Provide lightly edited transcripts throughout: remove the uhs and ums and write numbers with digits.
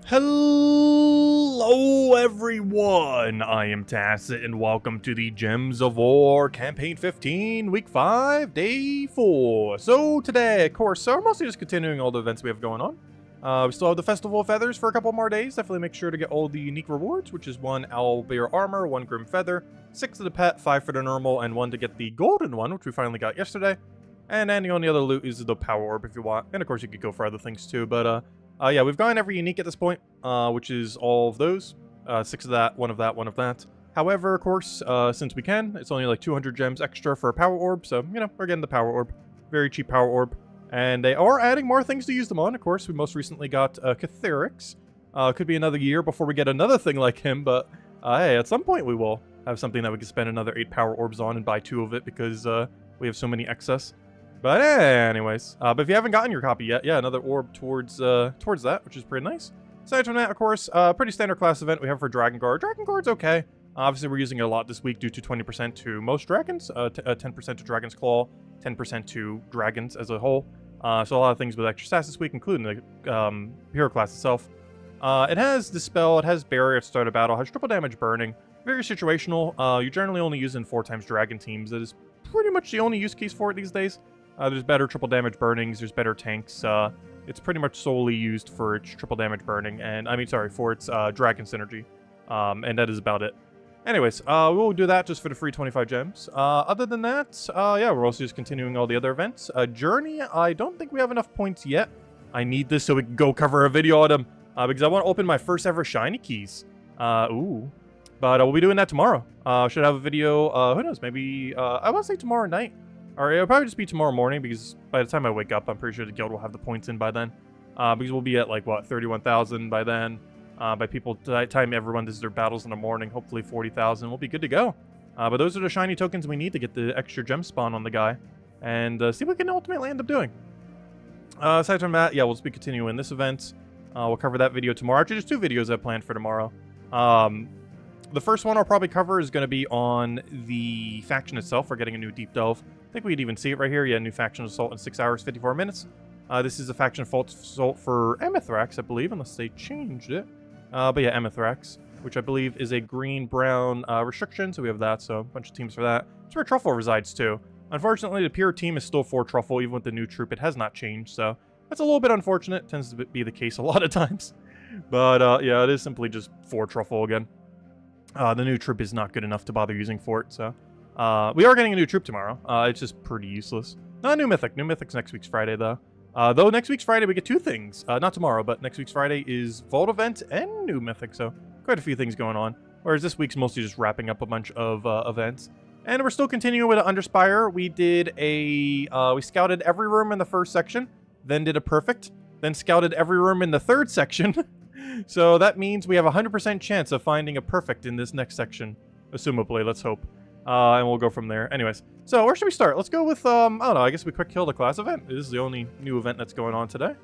Hello everyone, I am Tacit and welcome to the Gems of War Campaign 15, Week 5, Day 4. So today, of course, we're mostly just continuing all the events we have going on. We still have the Festival of Feathers for a couple more days. Definitely make sure to get all the unique rewards, which is 1 Owlbear Armor, 1 Grim Feather, 6 of the Pet, 5 for the normal, and 1 to get the golden one, which we finally got yesterday. And then the only other loot is the Power Orb if you want. And of course you could go for other things too, but yeah, we've gotten every unique at this point, which is all of those. 6 of that, 1 of that, 1 of that. However, of course, since we can, it's only like 200 gems extra for a Power Orb, so, you know, we're getting the Power Orb. Very cheap Power Orb. And they are adding more things to use them on, of course. We most recently got Catherix. Could be another year before we get another thing like him, but hey, at some point we will have something that we can spend another 8 Power Orbs on and buy 2 of it because we have so many excess. But anyways, but if you haven't gotten your copy yet, yeah, another orb towards that, which is pretty nice. Aside from that, of course, pretty standard class event we have for Dragonguard. Dragonguard's okay. Obviously, we're using it a lot this week due to 20% to most dragons, 10% to Dragon's Claw, 10% to dragons as a whole. So a lot of things with extra stats this week, including the hero class itself. It has Dispel, it has Barrier at the start of battle, has triple damage burning, very situational. You generally only use in 4 times dragon teams. That is pretty much the only use case for it these days. There's better triple damage burnings, there's better tanks. It's pretty much solely used for its triple damage burning, and for its dragon synergy. And that is about it. Anyways, we'll do that just for the free 25 gems. Other than that, yeah, we're also just continuing all the other events. Journey, I don't think we have enough points yet. I need this so we can go cover a video on them, because I want to open my first ever shiny keys. Ooh. But we'll be doing that tomorrow. Should have a video, who knows, maybe, I want to say tomorrow night. Or it'll probably just be tomorrow morning, because by the time I wake up, I'm pretty sure the guild will have the points in by then. Because we'll be at, like, what, 31,000 by then. By time everyone does their battles in the morning, hopefully 40,000. We'll be good to go. But those are the shiny tokens we need to get the extra gem spawn on the guy. And see what we can ultimately end up doing. Aside from that, yeah, we'll just be continuing this event. We'll cover that video tomorrow. Actually, there's 2 videos I planned for tomorrow. The first one I'll probably cover is going to be on the faction itself. We're getting a new deep delve. I think we could even see it right here. Yeah, new faction assault in 6 hours, 54 minutes. This is a faction assault for Emethrax, I believe, unless they changed it. But yeah, Emethrax, which I believe is a green-brown restriction, so we have that, so a bunch of teams for that. It's where Truffle resides, too. Unfortunately, the pure team is still for Truffle, even with the new troop. It has not changed, so that's a little bit unfortunate. It tends to be the case a lot of times. But yeah, it is simply just for Truffle again. The new troop is not good enough to bother using for it, so... we are getting a new troop tomorrow. It's just pretty useless. New Mythic. New Mythic's next week's Friday, though. Though next week's Friday we get 2 things. Not tomorrow, but next week's Friday is Vault Event and New Mythic, so quite a few things going on. Whereas this week's mostly just wrapping up a bunch of events. And we're still continuing with Underspire. We did a... we scouted every room in the first section, then did a perfect, then scouted every room in the third section. So that means we have a 100% chance of finding a perfect in this next section. Assumably, let's hope. And we'll go from there. Anyways, so where should we start? Let's go with, I don't know, I guess we quick kill the class event. This is the only new event that's going on today.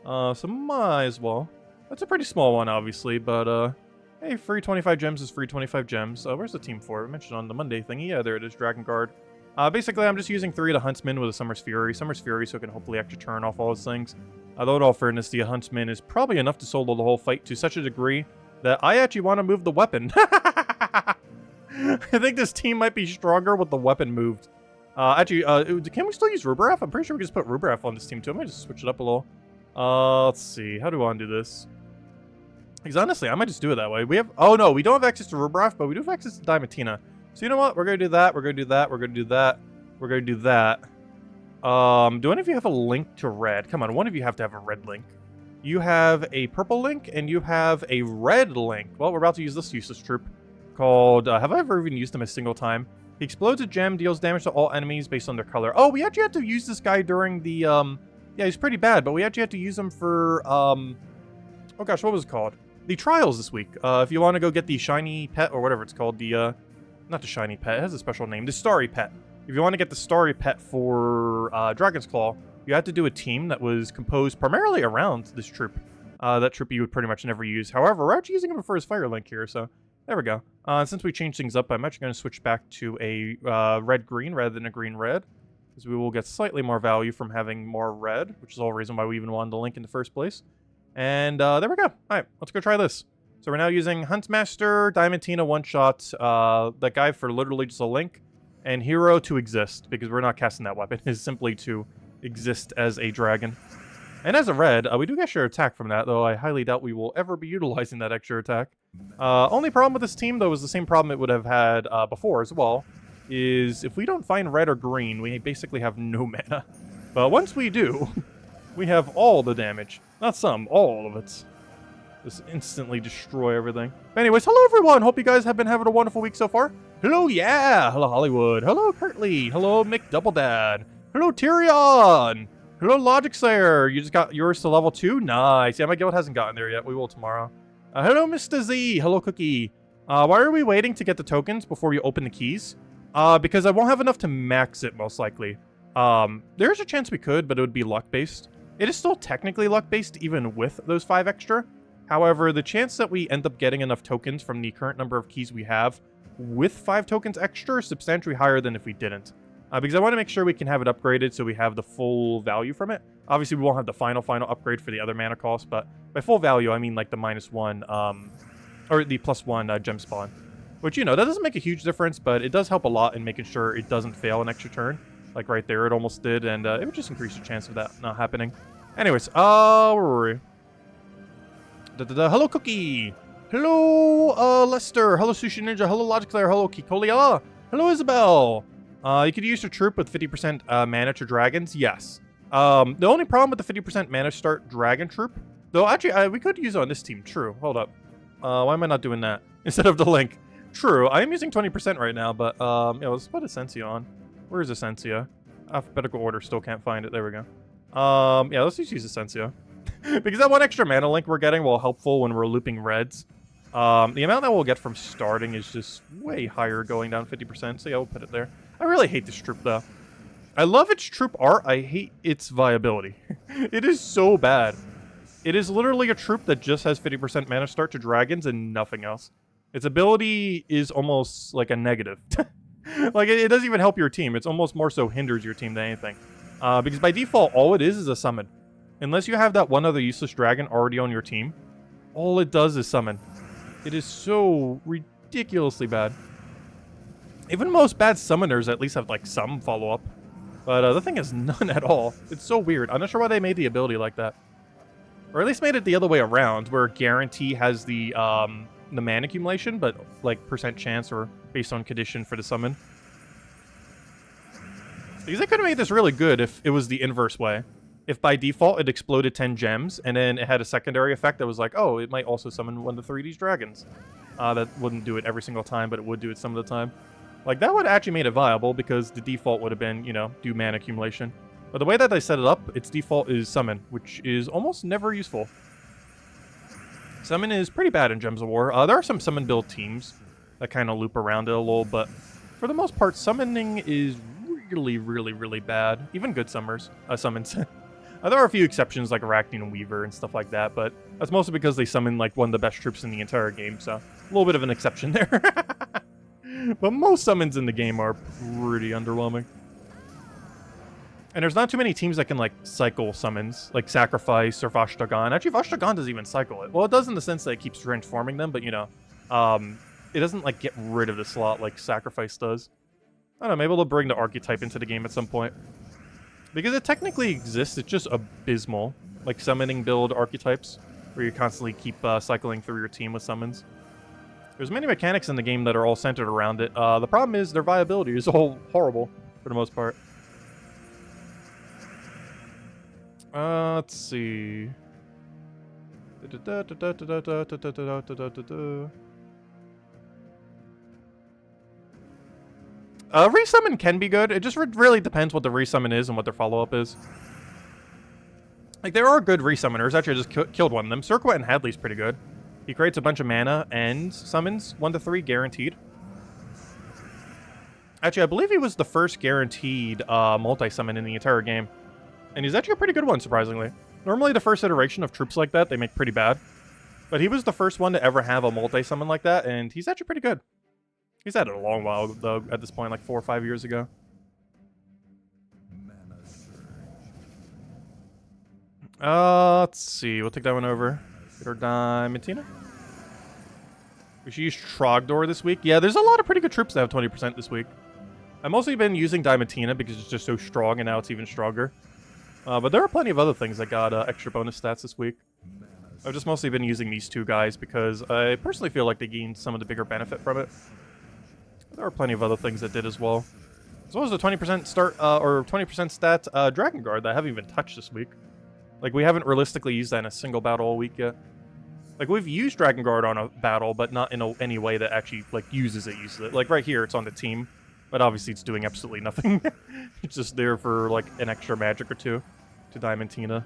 So might as well. That's a pretty small one, obviously, but, hey, free 25 gems is free 25 gems. Where's the team for it? I mentioned on the Monday thingy. Yeah, there it is, Dragonguard. Basically, I'm just using 3 of the Huntsman with a Summer's Fury. Summer's Fury, so it can hopefully actually turn off all those things. Although, in all fairness, the Huntsman is probably enough to solo the whole fight to such a degree that I actually want to move the weapon. I think this team might be stronger with the weapon moved. Actually, can we still use Rubraf? I'm pretty sure we can just put Rubraf on this team too. I might just switch it up a little. Let's see. How do we want to do this? Because honestly, I might just do it that way. We have... Oh, no. We don't have access to Rubraf, but we do have access to Diamantina. So you know what? We're going to do that. We're going to do that. We're going to do that. We're going to do that. Do any of you have a link to red? Come on. One of you have to have a red link. You have a purple link, and you have a red link. Well, we're about to use this useless troop. Called, have I ever even used him a single time? He explodes a gem, deals damage to all enemies based on their color. Oh, we actually had to use this guy during the, yeah, he's pretty bad, but we actually had to use him for, oh gosh, what was it called? The trials this week. If you want to go get the shiny pet, or whatever it's called, the, not the shiny pet, it has a special name, the starry pet. If you want to get the starry pet for, Dragon's Claw, you had to do a team that was composed primarily around this troop. That troop you would pretty much never use. However, we're actually using him for his fire link here, so... There we go. Since we changed things up, I'm actually going to switch back to a red-green rather than a green-red. because we will get slightly more value from having more red, which is the whole reason why we even wanted the link in the first place. And there we go. All right, let's go try this. So we're now using Huntsmaster, Diamantina one-shot, that guy for literally just a link, and Hero to exist, because we're not casting that weapon. It's simply to exist as a dragon. And as a red, we do get extra attack from that, though I highly doubt we will ever be utilizing that extra attack. Only problem with this team, though, is the same problem it would have had before as well, is if we don't find red or green, we basically have no mana. But once we do, we have all the damage. Not some, all of it. Just instantly destroy everything. But anyways, hello everyone! Hope you guys have been having a wonderful week so far. Hello, yeah! Hello, Hollywood. Hello, Kurtly. Hello, Mick Doubledad. Hello, Tyrion! Hello, Logic Slayer. You just got yours to level 2? Nice. Yeah, my guild hasn't gotten there yet. We will tomorrow. Hello, Mr. Z. Hello, Cookie. Why are we waiting to get the tokens before you open the keys? Because I won't have enough to max it, most likely. There's a chance we could, but it would be luck-based. It is still technically luck-based, even with those 5 extra. However, the chance that we end up getting enough tokens from the current number of keys we have with 5 tokens extra is substantially higher than if we didn't. Because I want to make sure we can have it upgraded so we have the full value from it. Obviously, we won't have the final upgrade for the other mana cost, but by full value, I mean like the -1, or the +1 gem spawn. Which, you know, that doesn't make a huge difference, but it does help a lot in making sure it doesn't fail an extra turn. Like right there, it almost did, and it would just increase the chance of that not happening. Anyways, where were we? Hello, Cookie! Hello, Lester! Hello, Sushi Ninja! Hello, Logic Slayer! Hello, Kikolia! Hello, Isabel! You could use your troop with 50% mana to dragons? Yes. The only problem with the 50% mana start dragon troop, though actually we could use it on this team. True. Hold up. Why am I not doing that instead of the link? True. I am using 20% right now, but yeah, let's put Essentia on. Where is Essentia? Alphabetical order. Still can't find it. There we go. Yeah, let's just use Essentia. Because that one extra mana link we're getting will helpful when we're looping reds. The amount that we'll get from starting is just way higher going down 50%, so yeah, we'll put it there. I really hate this troop, though. I love its troop art. I hate its viability. It is so bad. It is literally a troop that just has 50% mana start to dragons and nothing else. Its ability is almost like a negative. Like, it doesn't even help your team. It's almost more so hinders your team than anything. Because by default, all it is a summon. Unless you have that one other useless dragon already on your team, all it does is summon. It is so ridiculously bad. Even most bad summoners at least have, like, some follow-up. But the thing is none at all. It's so weird. I'm not sure why they made the ability like that. Or at least made it the other way around, where Guarantee has the mana accumulation, but, like, % chance or based on condition for the summon. Because they could have made this really good if it was the inverse way. If by default it exploded 10 gems, and then it had a secondary effect that was like, oh, it might also summon one of the 3D's dragons. That wouldn't do it every single time, but it would do it some of the time. Like, that would have actually made it viable, because the default would have been, you know, do mana accumulation. But the way that they set it up, its default is summon, which is almost never useful. Summon is pretty bad in Gems of War. There are some summon build teams that kind of loop around it a little, but for the most part, summoning is really, really, really bad. Even good summons. There are a few exceptions like Arachne and Weaver and stuff like that, but that's mostly because they summon like one of the best troops in the entire game, so a little bit of an exception there. But most summons in the game are pretty underwhelming. And there's not too many teams that can like cycle summons, like Sacrifice or Vashtagan. Actually, Vashtagan doesn't even cycle it. Well, it does in the sense that it keeps transforming them, but you know, it doesn't like get rid of the slot like Sacrifice does. I don't know, maybe they'll bring the archetype into the game at some point. Because it technically exists, it's just abysmal. Like summoning build archetypes, where you constantly keep cycling through your team with summons. There's many mechanics in the game that are all centered around it. The problem is their viability is all horrible, for the most part. Let's see. Resummon can be good. It just really depends what the resummon is and what their follow-up is. Like, there are good resummoners. Actually, I just killed one of them. Cirquet and Hadley's pretty good. He creates a bunch of mana and summons 1 to 3 guaranteed. Actually, I believe he was the first guaranteed multi-summon in the entire game. And he's actually a pretty good one, surprisingly. Normally, the first iteration of troops like that, they make pretty bad. But he was the first one to ever have a multi-summon like that, and he's actually pretty good. He's had it a long while, though, at this point, like 4 or 5 years ago. Let's see. We'll take that one over. Get our Diamantina. We should use Trogdor this week. Yeah, there's a lot of pretty good troops that have 20% this week. I've mostly been using Diamantina because it's just so strong, and now it's even stronger. But there are plenty of other things that got extra bonus stats this week. I've just mostly been using these two guys because I personally feel like they gained some of the bigger benefit from it. There are plenty of other things that did as well. As well as the 20% start, or 20% stat Dragonguard that I haven't even touched this week. Like, we haven't realistically used that in a single battle all week yet. Like, we've used Dragonguard on a battle, but not in any way that actually, like, uses it. Like, right here, it's on the team. But obviously, it's doing absolutely nothing. It's just there for, like, an extra magic or two to Diamantina.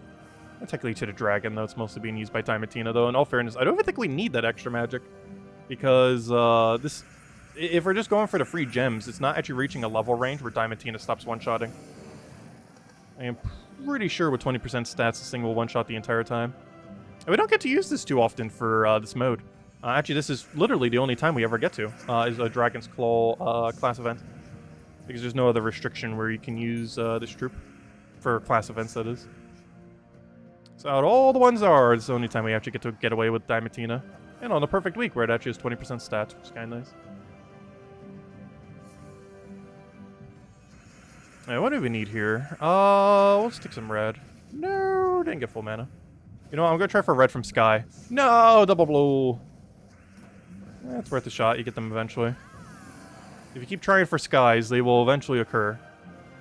And technically to the dragon, though. It's mostly being used by Diamantina, though. In all fairness, I don't even think we need that extra magic. Because, if we're just going for the free gems, it's not actually reaching a level range where Diamantina stops one-shotting. I am pretty sure with 20% stats, this thing will one-shot the entire time. And we don't get to use this too often for this mode. Actually, this is literally the only time we ever get to, is a Dragon's Claw class event. Because there's no other restriction where you can use this troop. For class events, that is. So out of all the ones there are, it's the only time we actually get to get away with Diamantina. And on a perfect week where it actually has 20% stats, which is kind of nice. Alright, what do we need here? Let's take some red. No, didn't get full mana. You know what, I'm gonna try for red from Sky. No, double blue. It's worth a shot, you get them eventually. If you keep trying for skies, they will eventually occur.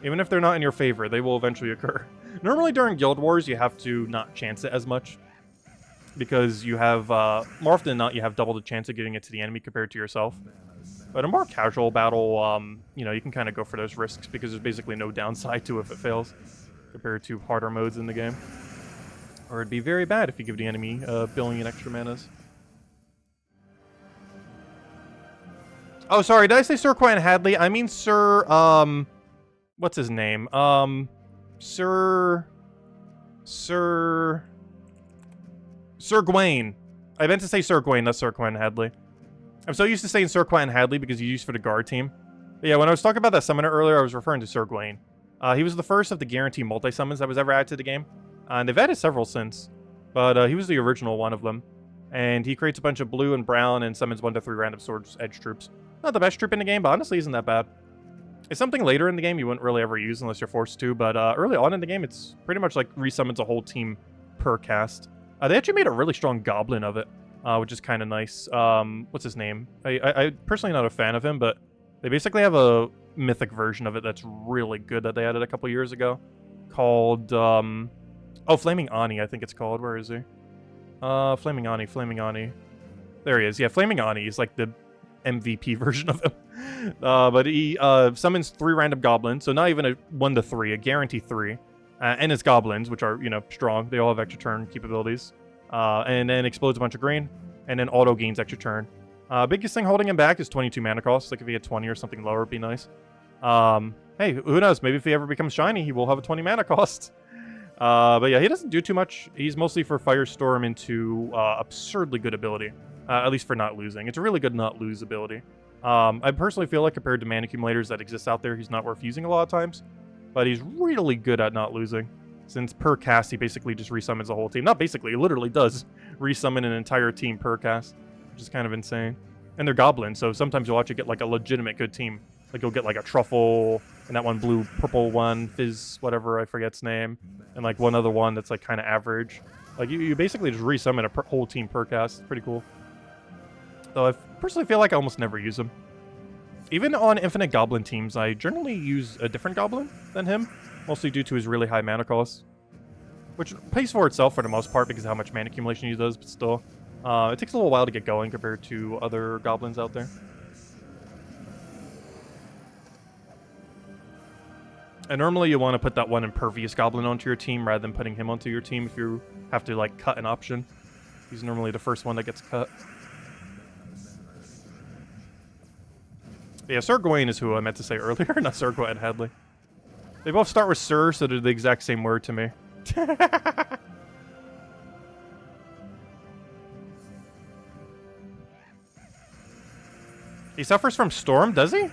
Even if they're not in your favor, they will eventually occur. Normally during Guild Wars, you have to not chance it as much. Because you have, more often than not, you have double the chance of getting it to the enemy compared to yourself. But a more casual battle, you know, you can kind of go for those risks because there's basically no downside to it if it fails. Compared to harder modes in the game. Or it'd be very bad if you give the enemy a billion extra manas. Oh, sorry, did I say Sir Quentin Hadley? I mean Sir, what's his name? Sir Gawain. I meant to say Sir Gawain, not Sir Quentin Hadley. I'm so used to saying Sir Quentin Hadley because he's used for the guard team. But yeah, when I was talking about that summoner earlier, I was referring to Sir Gawain. He was the first of the guaranteed multi-summons that was ever added to the game. And they've added several since. But he was the original one of them. And he creates a bunch of blue and brown and summons 1 to 3 random swords edge troops. Not the best troop in the game, but honestly isn't that bad. It's something later in the game you wouldn't really ever use unless you're forced to, but early on in the game, it's pretty much like resummons a whole team per cast. They actually made a really strong goblin of it, which is kind of nice. What's his name? I'm personally not a fan of him, but they basically have a mythic version of it that's really good that they added a couple years ago. Called, Flaming Ani, I think it's called. Where is he? Flaming Ani. There he is. Yeah, Flaming Ani is like the MVP version of him. But he summons 3 random goblins, so not even a 1 to 3, a guarantee 3. And his goblins, which are, you know, strong. They all have extra turn capabilities. And then explodes a bunch of green, and then auto gains extra turn. Biggest thing holding him back is 22 mana cost. Like if he had 20 or something lower, it'd be nice. Hey, who knows? Maybe if he ever becomes shiny, he will have a 20 mana cost. But yeah, he doesn't do too much. He's mostly for Firestorm into absurdly good ability. At least for not losing. It's a really good not lose ability. I personally feel like compared to mana accumulators that exist out there, he's not worth using a lot of times. But he's really good at not losing. Since per cast, he basically just resummons the whole team. Not basically, he literally does resummon an entire team per cast. Which is kind of insane. And they're goblins, so sometimes you'll actually get like a legitimate good team. Like you'll get like a Truffle, and that one blue, purple one, Fizz, whatever, I forget its name. And like one other one that's like kind of average. Like you basically just resummon a whole team per cast. It's pretty cool. Though I personally feel like I almost never use him. Even on Infinite Goblin teams, I generally use a different Goblin than him. Mostly due to his really high mana cost. Which pays for itself for the most part because of how much mana accumulation he does, but still. It takes a little while to get going compared to other Goblins out there. And normally you want to put that one Impervious Goblin onto your team rather than putting him onto your team if you have to like cut an option. He's normally the first one that gets cut. Yeah, Sir Gawain is who I meant to say earlier, not Sir Quentin Hadley. They both start with Sir, so they're the exact same word to me. He suffers from Storm, does he?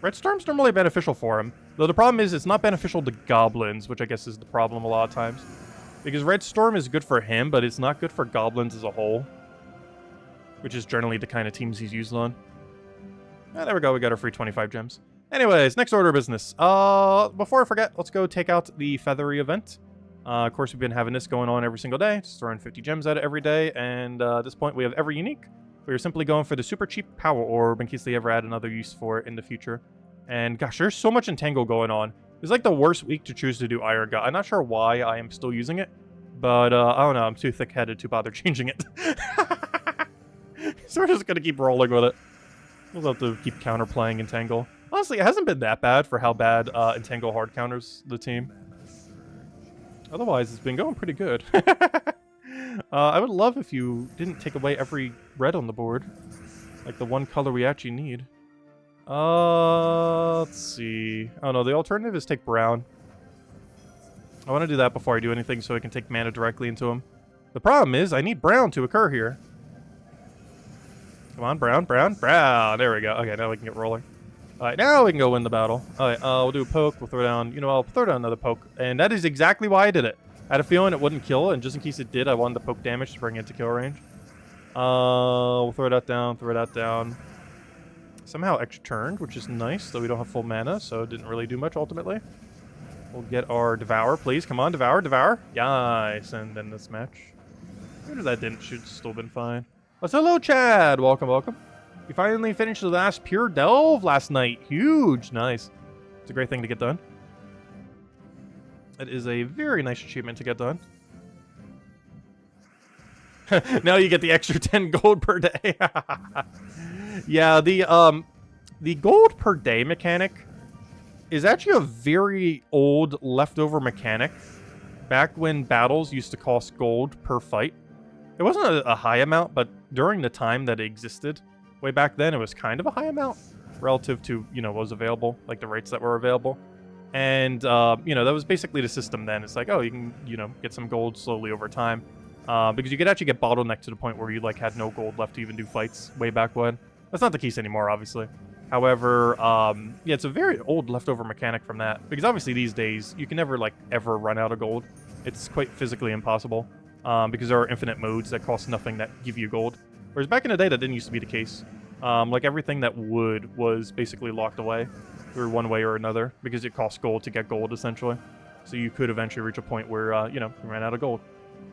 Red Storm's normally beneficial for him. Though the problem is it's not beneficial to goblins, which I guess is the problem a lot of times. Because Red Storm is good for him, but it's not good for goblins as a whole. Which is generally the kind of teams he's used on. Ah, there we go, we got our free 25 gems. Anyways, next order of business. Before I forget, let's go take out the Feathery event. Of course, we've been having this going on every single day, just throwing 50 gems at it every day, and at this point we have every unique. We're simply going for the super cheap power orb in case they ever add another use for it in the future. And gosh, there's so much Entangle going on. It's like the worst week to choose to do Iron God. I'm not sure why I am still using it, but I don't know, I'm too thick-headed to bother changing it. So we're just gonna keep rolling with it. We'll have to keep counterplaying Entangle. Honestly, it hasn't been that bad for how bad Entangle hard counters the team. Otherwise, it's been going pretty good. I would love if you didn't take away every red on the board. Like the one color we actually need. Let's see. Oh no, the alternative is take brown. I want to do that before I do anything so I can take mana directly into him. The problem is, I need brown to occur here. Come on, brown, brown, brown. There we go. Okay, now we can get rolling. Alright, now we can go win the battle. Alright, we'll do a poke. We'll throw down, you know, I'll throw down another poke. And that is exactly why I did it. I had a feeling it wouldn't kill, and just in case it did, I wanted the poke damage to bring it to kill range. We'll throw that down, throw that down. Somehow extra turned, which is nice, though we don't have full mana, so it didn't really do much ultimately. We'll get our Devour, please. Come on, Devour, Devour. Nice, and then this match. Even if that didn't, should still been fine. Let's hello, Chad. Welcome, welcome. We finally finished the last Pure Delve last night. Huge, nice. It's a great thing to get done. It is a very nice achievement to get done. Now you get the extra 10 gold per day. Yeah, the gold per day mechanic is actually a very old leftover mechanic. Back when battles used to cost gold per fight. It wasn't a high amount, but during the time that it existed, way back then, it was kind of a high amount relative to, you know, what was available, like the rates that were available. And, you know, that was basically the system then. It's like, oh, you can, you know, get some gold slowly over time. Because you could actually get bottlenecked to the point where you, like, had no gold left to even do fights way back when. That's not the case anymore, obviously. However, yeah, it's a very old leftover mechanic from that. Because obviously these days, you can never, like, ever run out of gold. It's quite physically impossible. Because there are infinite modes that cost nothing that give you gold. Whereas back in the day, that didn't used to be the case. Like, everything that would was basically locked away through one way or another, because it cost gold to get gold, essentially. So you could eventually reach a point where, you know, you ran out of gold.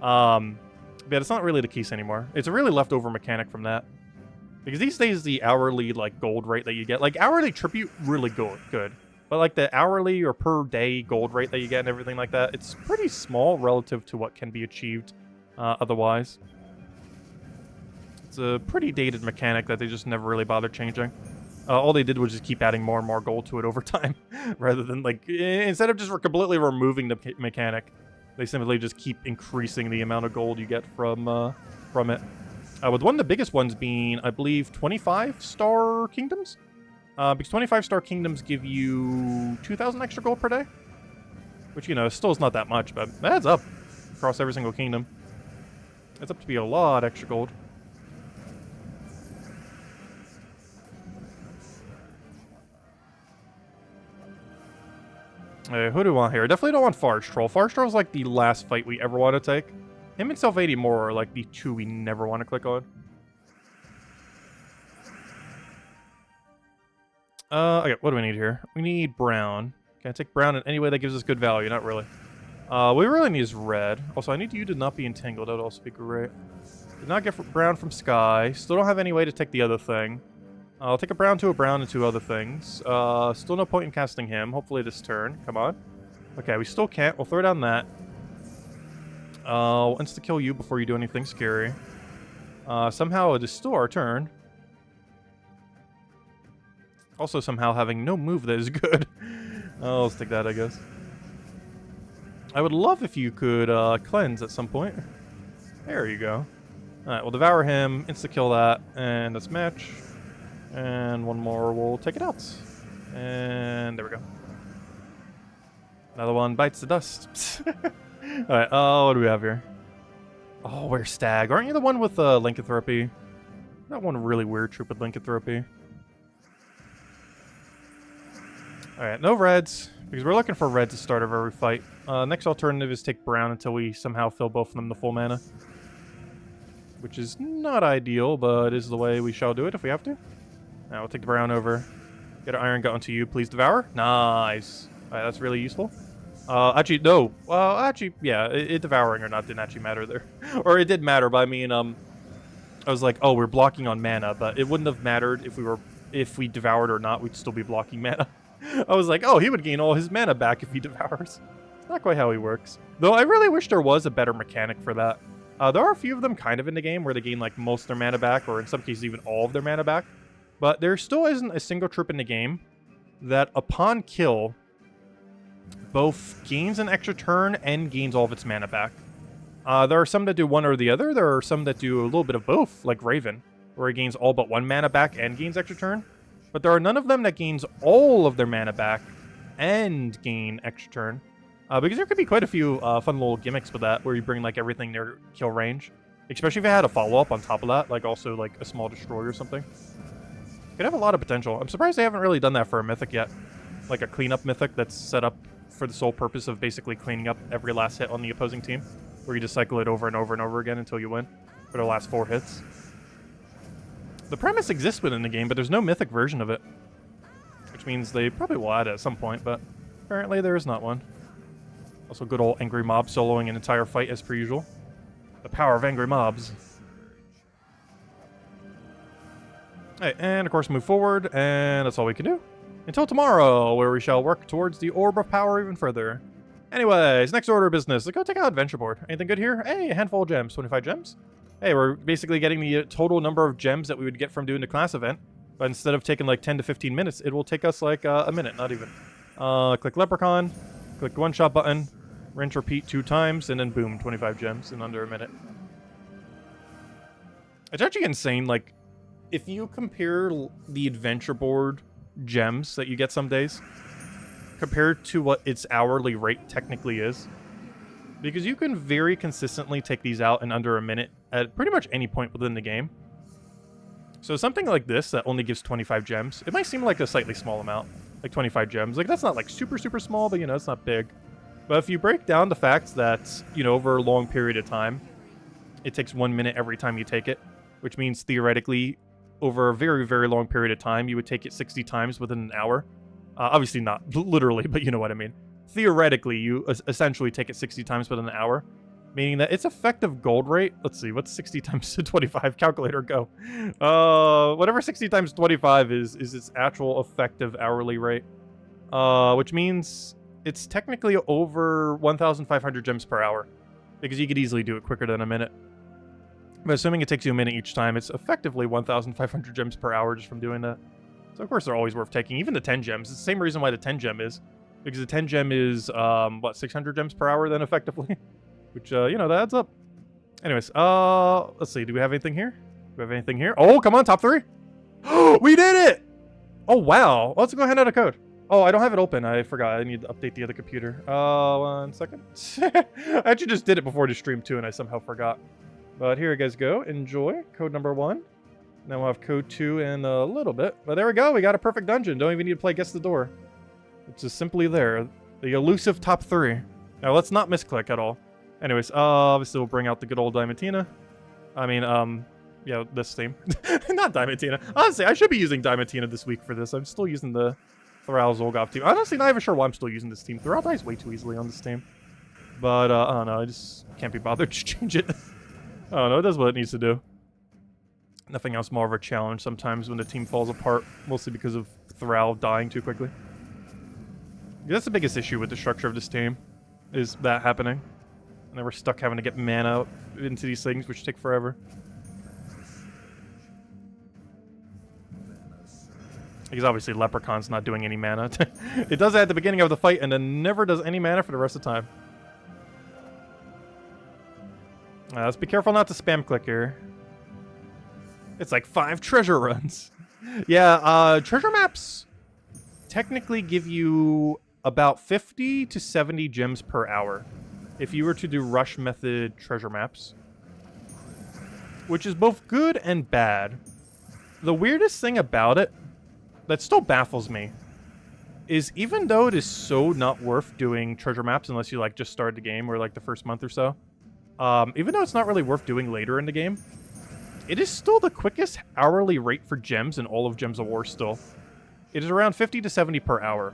But it's not really the case anymore. It's a really leftover mechanic from that. Because these days, the hourly, like, gold rate that you get, like, hourly tribute, really good. But, like, the hourly or per day gold rate that you get and everything like that, it's pretty small relative to what can be achieved otherwise. It's a pretty dated mechanic that they just never really bothered changing. All they did was just keep adding more and more gold to it over time, rather than, like, instead of just completely removing the mechanic, they simply just keep increasing the amount of gold you get from it. With one of the biggest ones being, I believe, 25-star kingdoms? Because 25-star kingdoms give you 2,000 extra gold per day. Which, you know, still is not that much, but that adds up across every single kingdom. It's up to be a lot extra gold. Who do we want here? I definitely don't want Forest Troll. Forest Troll is like the last fight we ever want to take. Him and Self 80 more are like the two we never want to click on. Okay, what do we need here? We need brown. Can I take brown in any way that gives us good value? Not really. What we really need is red. Also, I need you to not be entangled. That would also be great. Did not get brown from Sky. Still don't have any way to take the other thing. I'll take a brown and two other things. Still no point in casting him. Hopefully this turn. Come on. Okay, we still can't. We'll throw down that. We'll insta-kill you before you do anything scary. Somehow it is still our turn. Also somehow having no move that is good. Let's take that, I guess. I would love if you could cleanse at some point. There you go. Alright, we'll devour him, insta-kill that, and let's match. And one more, we'll take it out. And there we go. Another one bites the dust. Alright, what do we have here? Oh, we're Stag. Aren't you the one with lycanthropy? That one really weird troop with lycanthropy. Alright, no reds. Because we're looking for red to start of every fight. Next alternative is take brown until we somehow fill both of them to full mana. Which is not ideal, but is the way we shall do it if we have to. Now we'll take the brown over. Get an iron gut onto you, please devour. Nice. Alright, that's really useful. Actually, no. Well, actually, yeah, it devouring or not didn't actually matter there. Or it did matter, but I mean, I was like, oh, we're blocking on mana, but it wouldn't have mattered if we devoured or not, we'd still be blocking mana. I was like, oh, he would gain all his mana back if he devours. It's not quite how he works. Though I really wish there was a better mechanic for that. There are a few of them kind of in the game where they gain like most of their mana back, or in some cases even all of their mana back. But there still isn't a single troop in the game that upon kill both gains an extra turn and gains all of its mana back. There are some that do one or the other. There are some that do a little bit of both, like Raven, where he gains all but one mana back and gains extra turn. But there are none of them that gains all of their mana back and gain extra turn. Because there could be quite a few fun little gimmicks with that, where you bring like everything near kill range. Especially if it had a follow-up on top of that, like also like a small destroy or something. Could have a lot of potential. I'm surprised they haven't really done that for a mythic yet. Like a cleanup mythic that's set up for the sole purpose of basically cleaning up every last hit on the opposing team. Where you just cycle it over and over and over again until you win for the last 4 hits. The premise exists within the game, but there's no mythic version of it. Which means they probably will add it at some point, but apparently there is not one. Also good old angry mob soloing an entire fight as per usual. The power of angry mobs. Alright, and of course move forward, and that's all we can do. Until tomorrow, where we shall work towards the Orb of Power even further. Anyways, next order of business. Let's go take out Adventure Board. Anything good here? Hey, a handful of gems. 25 gems. Hey, we're basically getting the total number of gems that we would get from doing the class event. But instead of taking like 10 to 15 minutes, it will take us like a minute, not even. Click Leprechaun. Click the one-shot button. Rinse, repeat 2 times, and then boom, 25 gems in under a minute. It's actually insane, like, if you compare the Adventure Board gems that you get some days compared to what its hourly rate technically is, because you can very consistently take these out in under a minute at pretty much any point within the game. So something like this that only gives 25 gems, it might seem like a slightly small amount, like 25 gems. Like, that's not like super, super small, but, you know, it's not big. But if you break down the fact that, you know, over a long period of time, it takes 1 minute every time you take it, which means theoretically, over a very, very long period of time, you would take it 60 times within an hour. Obviously not literally, but you know what I mean. Theoretically, you essentially take it 60 times within an hour, meaning that its effective gold rate, let's see, what's 60 times 25? Calculator, go. Whatever 60 times 25 is its actual effective hourly rate, which means it's technically over 1,500 gems per hour, because you could easily do it quicker than a minute. But assuming it takes you a minute each time, it's effectively 1,500 gems per hour just from doing that. So of course they're always worth taking, even the 10 gems. It's the same reason why the 10 gem is, because the 10 gem is, what, 600 gems per hour then effectively? Which, you know, that adds up. Anyways, let's see, do we have anything here? Do we have anything here? Oh, come on, top 3! We did it! Oh, wow. Let's go ahead and add a code. Oh, I don't have it open. I forgot. I need to update the other computer. 1 second. I actually just did it before the stream too, and I somehow forgot. But here you guys go. Enjoy. Code number 1. Now we'll have code 2 in a little bit. But there we go. We got a perfect dungeon. Don't even need to play Guess the Door. It's just simply there. The elusive top 3. Now let's not misclick at all. Anyways, obviously we'll bring out the good old Diamantina. I mean, yeah, this theme. Not Diamantina. Honestly, I should be using Diamantina this week for this. I'm still using the Thrall Zolgov team. Honestly, not even sure why I'm still using this team. Thrall dies way too easily on this team. But, I don't know. I just can't be bothered to change it. I don't know. It does what it needs to do. Nothing else more of a challenge sometimes when the team falls apart. Mostly because of Thrall dying too quickly. That's the biggest issue with the structure of this team. Is that happening. And then we're stuck having to get mana into these things, which take forever. Because obviously Leprechaun's not doing any mana. It does it at the beginning of the fight and then never does any mana for the rest of the time. Let's be careful not to spam click here. It's like 5 treasure runs. Yeah, treasure maps technically give you about 50 to 70 gems per hour if you were to do rush method treasure maps. Which is both good and bad. The weirdest thing about it that still baffles me is even though it is so not worth doing treasure maps unless you like just started the game or like the first month or so, even though it's not really worth doing later in the game, it is still the quickest hourly rate for gems in all of Gems of War still. It is around 50 to 70 per hour.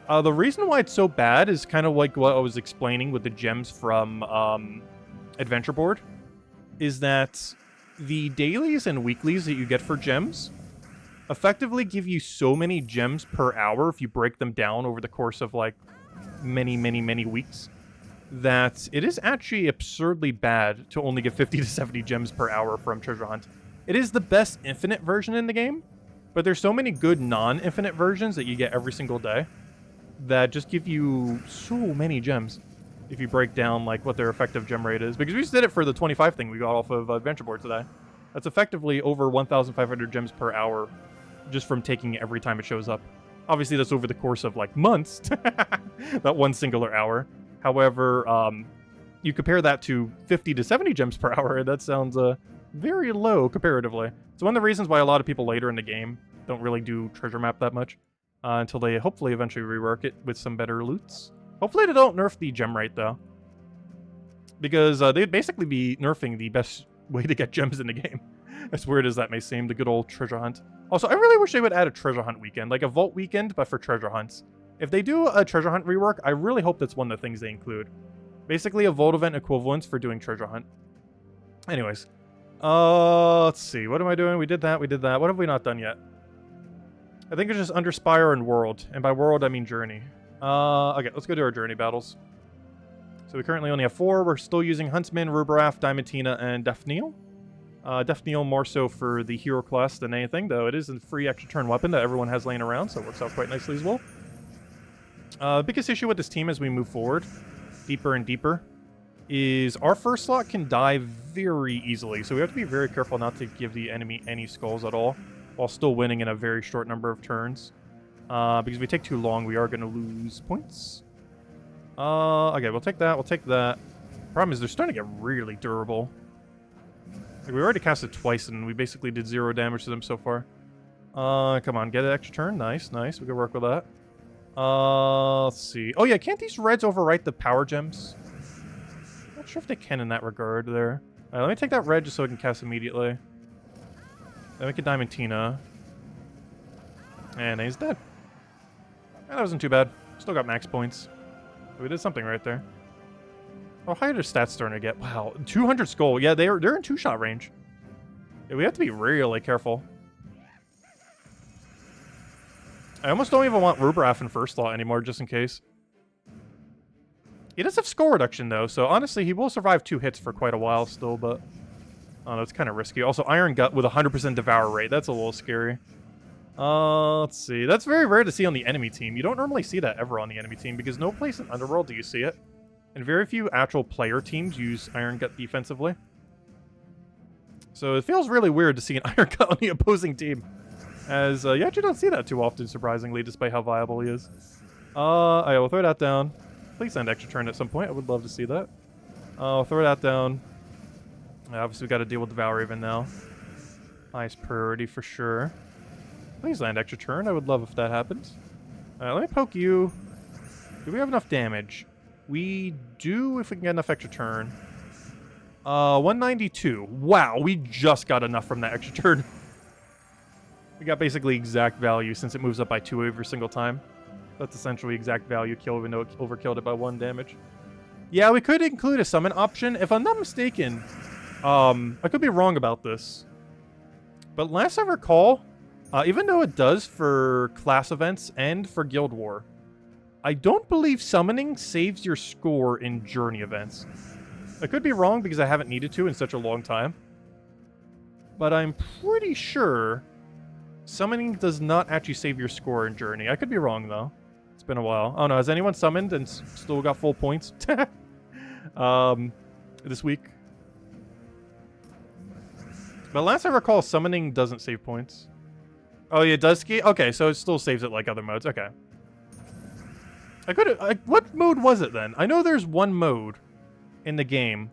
The reason why it's so bad is kind of like what I was explaining with the gems from Adventure Board, is that the dailies and weeklies that you get for gems effectively give you so many gems per hour if you break them down over the course of like many weeks, that it is actually absurdly bad to only get 50 to 70 gems per hour from Treasure Hunt. It is the best infinite version in the game, but there's so many good non-infinite versions that you get every single day that just give you so many gems if you break down like what their effective gem rate is. Because we just did it for the 25 thing we got off of Adventure Board today. That's effectively over 1,500 gems per hour just from taking it every time it shows up. Obviously, that's over the course of like months, that one singular hour. However, you compare that to 50 to 70 gems per hour, and that sounds very low comparatively. It's one of the reasons why a lot of people later in the game don't really do treasure map that much until they hopefully eventually rework it with some better loots. Hopefully they don't nerf the gem rate, though, because they'd basically be nerfing the best way to get gems in the game. As weird as that may seem, the good old treasure hunt. Also, I really wish they would add a treasure hunt weekend, like a vault weekend, but for treasure hunts. If they do a treasure hunt rework, I really hope that's one of the things they include. Basically, a vault event equivalence for doing treasure hunt. Anyways, let's see. What am I doing? We did that. We did that. What have we not done yet? I think it's just under Spire and World, and by World I mean Journey. Okay, let's go to our Journey battles. So we currently only have 4. We're still using Huntsman, Rubraf, Diamantina, and Daphneal. Daphneal more so for the hero class than anything, though it is a free extra turn weapon that everyone has laying around, so it works out quite nicely as well. Biggest issue with this team as we move forward, deeper and deeper, is our first slot can die very easily, so we have to be very careful not to give the enemy any skulls at all, while still winning in a very short number of turns. Because if we take too long, we are going to lose points. Okay, we'll take that, we'll take that. Problem is, they're starting to get really durable. Like, we already cast it twice, and we basically did 0 damage to them so far. Come on, get an extra turn. Nice, nice. We can work with that. Let's see. Oh, yeah, can't these reds overwrite the power gems? Not sure if they can in that regard there. Let me take that red just so I can cast immediately. Then we can Diamantina. And he's dead. That wasn't too bad. Still got max points. We did something right there. Oh, how are their stats starting to get? Wow, 200 skull. Yeah, they're in 2-shot range. Yeah, we have to be really careful. I almost don't even want Rubraf in first slot anymore, just in case. He does have score reduction, though, so honestly, he will survive 2 hits for quite a while still, but I don't know, it's kind of risky. Also, Iron Gut with 100% Devour rate. That's a little scary. Let's see. That's very rare to see on the enemy team. You don't normally see that ever on the enemy team, because no place in Underworld do you see it. And very few actual player teams use Iron Gut defensively. So it feels really weird to see an Iron Gut on the opposing team. As you actually don't see that too often, surprisingly, despite how viable he is. Alright, we'll throw that down. Please send extra turn at some point. I would love to see that. I'll throw that down. Obviously, we got to deal with Devour even now. Highest priority for sure. Please land extra turn. I would love if that happens. Let me poke you. Do we have enough damage? We do if we can get enough extra turn. 192. Wow, we just got enough from that extra turn. We got basically exact value since it moves up by 2 every single time. That's essentially exact value kill, even though it overkilled it by 1 damage. Yeah, we could include a summon option. If I'm not mistaken, I could be wrong about this. But last I recall, even though it does for class events and for Guild War, I don't believe summoning saves your score in Journey events. I could be wrong because I haven't needed to in such a long time. But I'm pretty sure summoning does not actually save your score in Journey. I could be wrong, though. It's been a while. Oh, no. Has anyone summoned and still got full points this week? But last I recall, summoning doesn't save points. Oh, yeah, it does ski? Okay, so it still saves it like other modes. Okay. What mode was it then? I know there's one mode in the game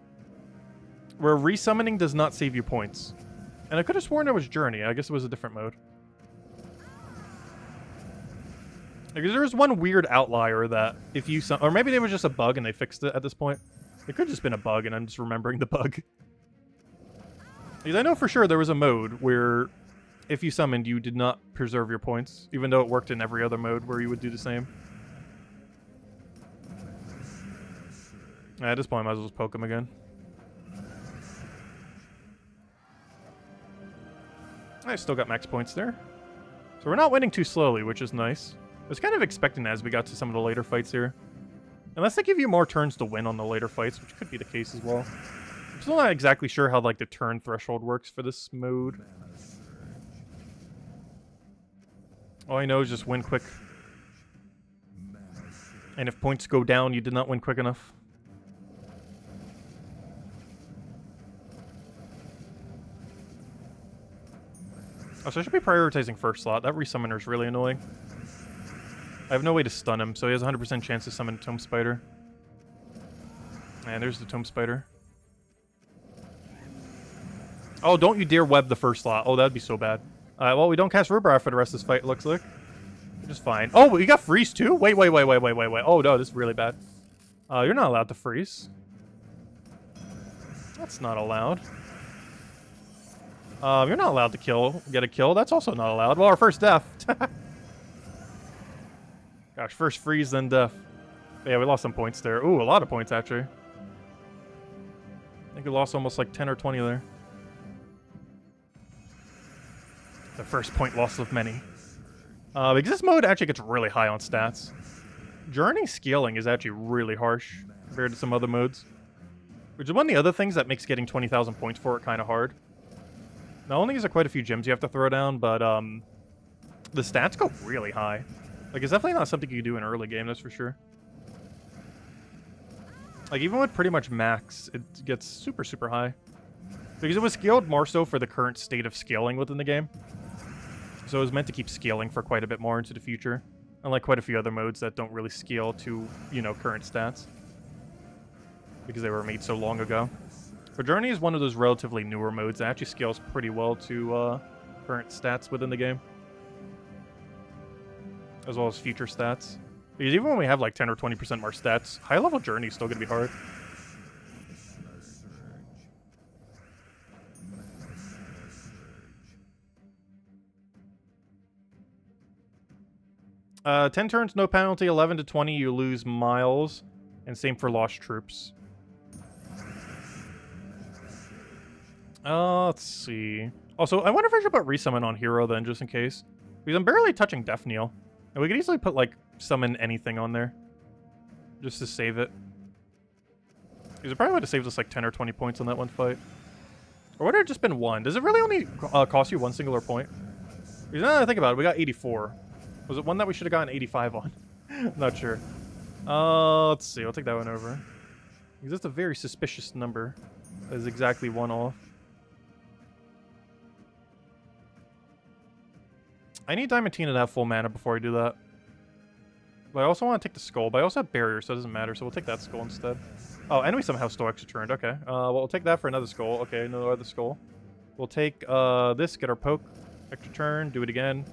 where resummoning does not save you points. And I could have sworn it was Journey. I guess it was a different mode. Because there was one weird outlier that if you... Or maybe it was just a bug and they fixed it at this point. It could have just been a bug and I'm just remembering the bug. Because I know for sure there was a mode where if you summoned, you did not preserve your points. Even though it worked in every other mode where you would do the same. At this point, I might as well just poke him again. I still got max points there. So we're not winning too slowly, which is nice. I was kind of expecting that as we got to some of the later fights here. Unless they give you more turns to win on the later fights, which could be the case as well. I'm still not exactly sure how like the turn threshold works for this mode. All I know is just win quick. And if points go down, you did not win quick enough. Oh, so I should be prioritizing first slot. That resummoner is really annoying. I have no way to stun him, so he has a 100% chance to summon a Tome Spider. And there's the Tome Spider. Oh, don't you dare web the first slot. Oh, that'd be so bad. Well, we don't cast Rubra for the rest of this fight, it looks like. Which is fine. Oh, we got freeze too? Wait. Oh, no, this is really bad. You're not allowed to freeze. That's not allowed. You're not allowed to get a kill. That's also not allowed. Well, our first death. Gosh, first freeze, then death. Yeah, we lost some points there. Ooh, a lot of points, actually. I think we lost almost like 10 or 20 there. The first point loss of many. Because this mode actually gets really high on stats. Journey scaling is actually really harsh compared to some other modes. Which is one of the other things that makes getting 20,000 points for it kind of hard. Not only is there quite a few gems you have to throw down, but the stats go really high. Like, it's definitely not something you do in early game, that's for sure. Like, even with pretty much max, it gets super, super high. Because it was scaled more so for the current state of scaling within the game. So it was meant to keep scaling for quite a bit more into the future. Unlike quite a few other modes that don't really scale to, you know, current stats. Because they were made so long ago. But Journey is one of those relatively newer modes that actually scales pretty well to current stats within the game. As well as future stats. Because even when we have like 10 or 20% more stats, high level Journey is still going to be hard. Uh, 10 turns, no penalty. 11 to 20, you lose miles. And same for lost troops. Let's see. Also, I wonder if I should put resummon on hero then, just in case. Because I'm barely touching Death Kneel. And we could easily put, like, summon anything on there. Just to save it. Because it probably would have saved us, like, 10 or 20 points on that one fight. Or would it have just been one? Does it really only cost you one singular point? Because now that I think about it, we got 84. Was it one that we should have gotten 85 on? Not sure. Let's see. I'll take that one over. Because that's a very suspicious number. That is exactly one off. I need Diamantina to have full mana before I do that. But I also want to take the skull, but I also have barrier, so it doesn't matter, so we'll take that skull instead. Oh, and we somehow still extra turned, okay. Well, we'll take that for another skull. Okay, another other skull. We'll take this, get our poke, extra turn, do it again.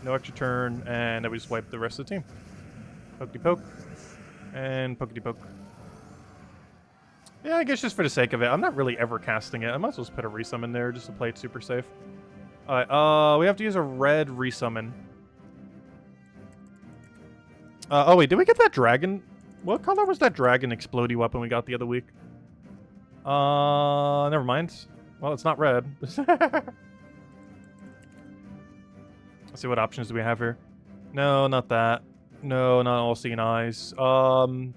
No extra turn, and then we just wipe the rest of the team. Pokey-poke, and pokey-poke. Yeah, I guess just for the sake of it. I'm not really ever casting it. I might as well just put a resummon there just to play it super safe. Alright, we have to use a red resummon. Oh wait, did we get that dragon? What color was that dragon explodey weapon we got the other week? Never mind. Well, it's not red. Let's see, what options do we have here? No, not that. No, not all seeing eyes.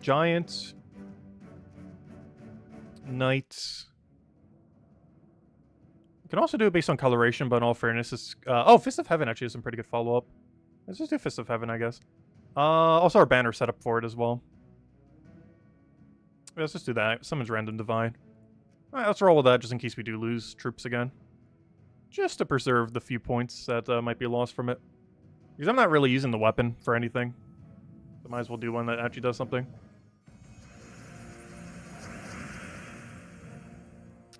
Giant. Knight. You can also do it based on coloration, but in all fairness, it's... oh, Fist of Heaven actually has some pretty good follow-up. Let's just do Fist of Heaven, I guess. Also our banner set up for it as well. Yeah, let's just do that. Summons Random Divine. Alright, let's roll with that just in case we do lose troops again. Just to preserve the few points that might be lost from it. Because I'm not really using the weapon for anything. So might as well do one that actually does something.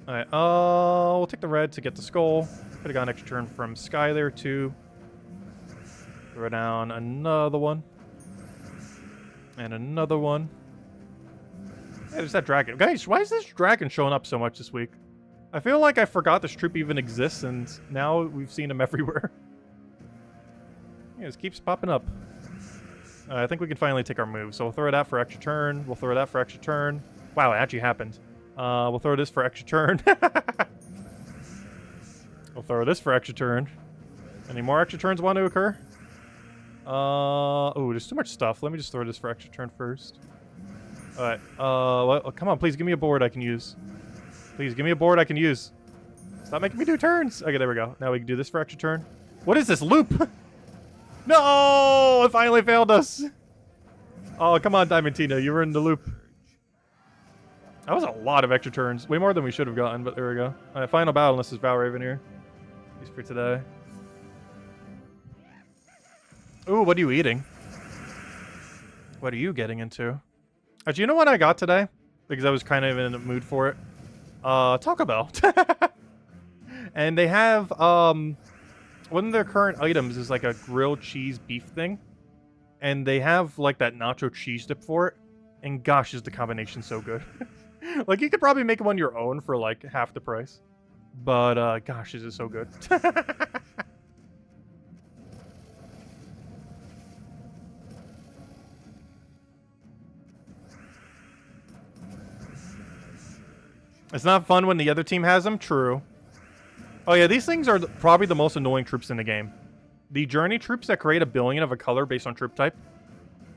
Alright, we'll take the red to get the skull. Could have got an extra turn from Sky there too. Throw down another one. And another one. Hey, there's that dragon. Guys, why is this dragon showing up so much this week? I feel like I forgot this troop even exists, and now we've seen him everywhere. Yeah, it keeps popping up. I think we can finally take our move. So we'll throw it out for extra turn. We'll throw it out for extra turn. Wow, it actually happened. We'll throw this for extra turn. We'll throw this for extra turn. Any more extra turns want to occur? Oh, there's too much stuff. Let me just throw this for extra turn first. Alright, well, come on, please give me a board I can use. Please, give me a board I can use. Stop making me do turns! Okay, there we go. Now we can do this for extra turn. What is this, loop? No! It finally failed us! Oh, come on, Diamantina, you were in the loop. That was a lot of extra turns. Way more than we should have gotten, but there we go. Alright, final battle, this is Valraven here. At least for today. Ooh, what are you eating? What are you getting into? Actually, you know what I got today? Because I was kind of in the mood for it. Taco Bell. And they have, one of their current items is like a grilled cheese beef thing. And they have like that nacho cheese dip for it. And gosh, is the combination so good. Like, you could probably make one your own for like half the price. But, gosh, is it so good. It's not fun when the other team has them? True. Oh yeah, these things are probably the most annoying troops in the game. The journey troops that create a billion of a color based on troop type.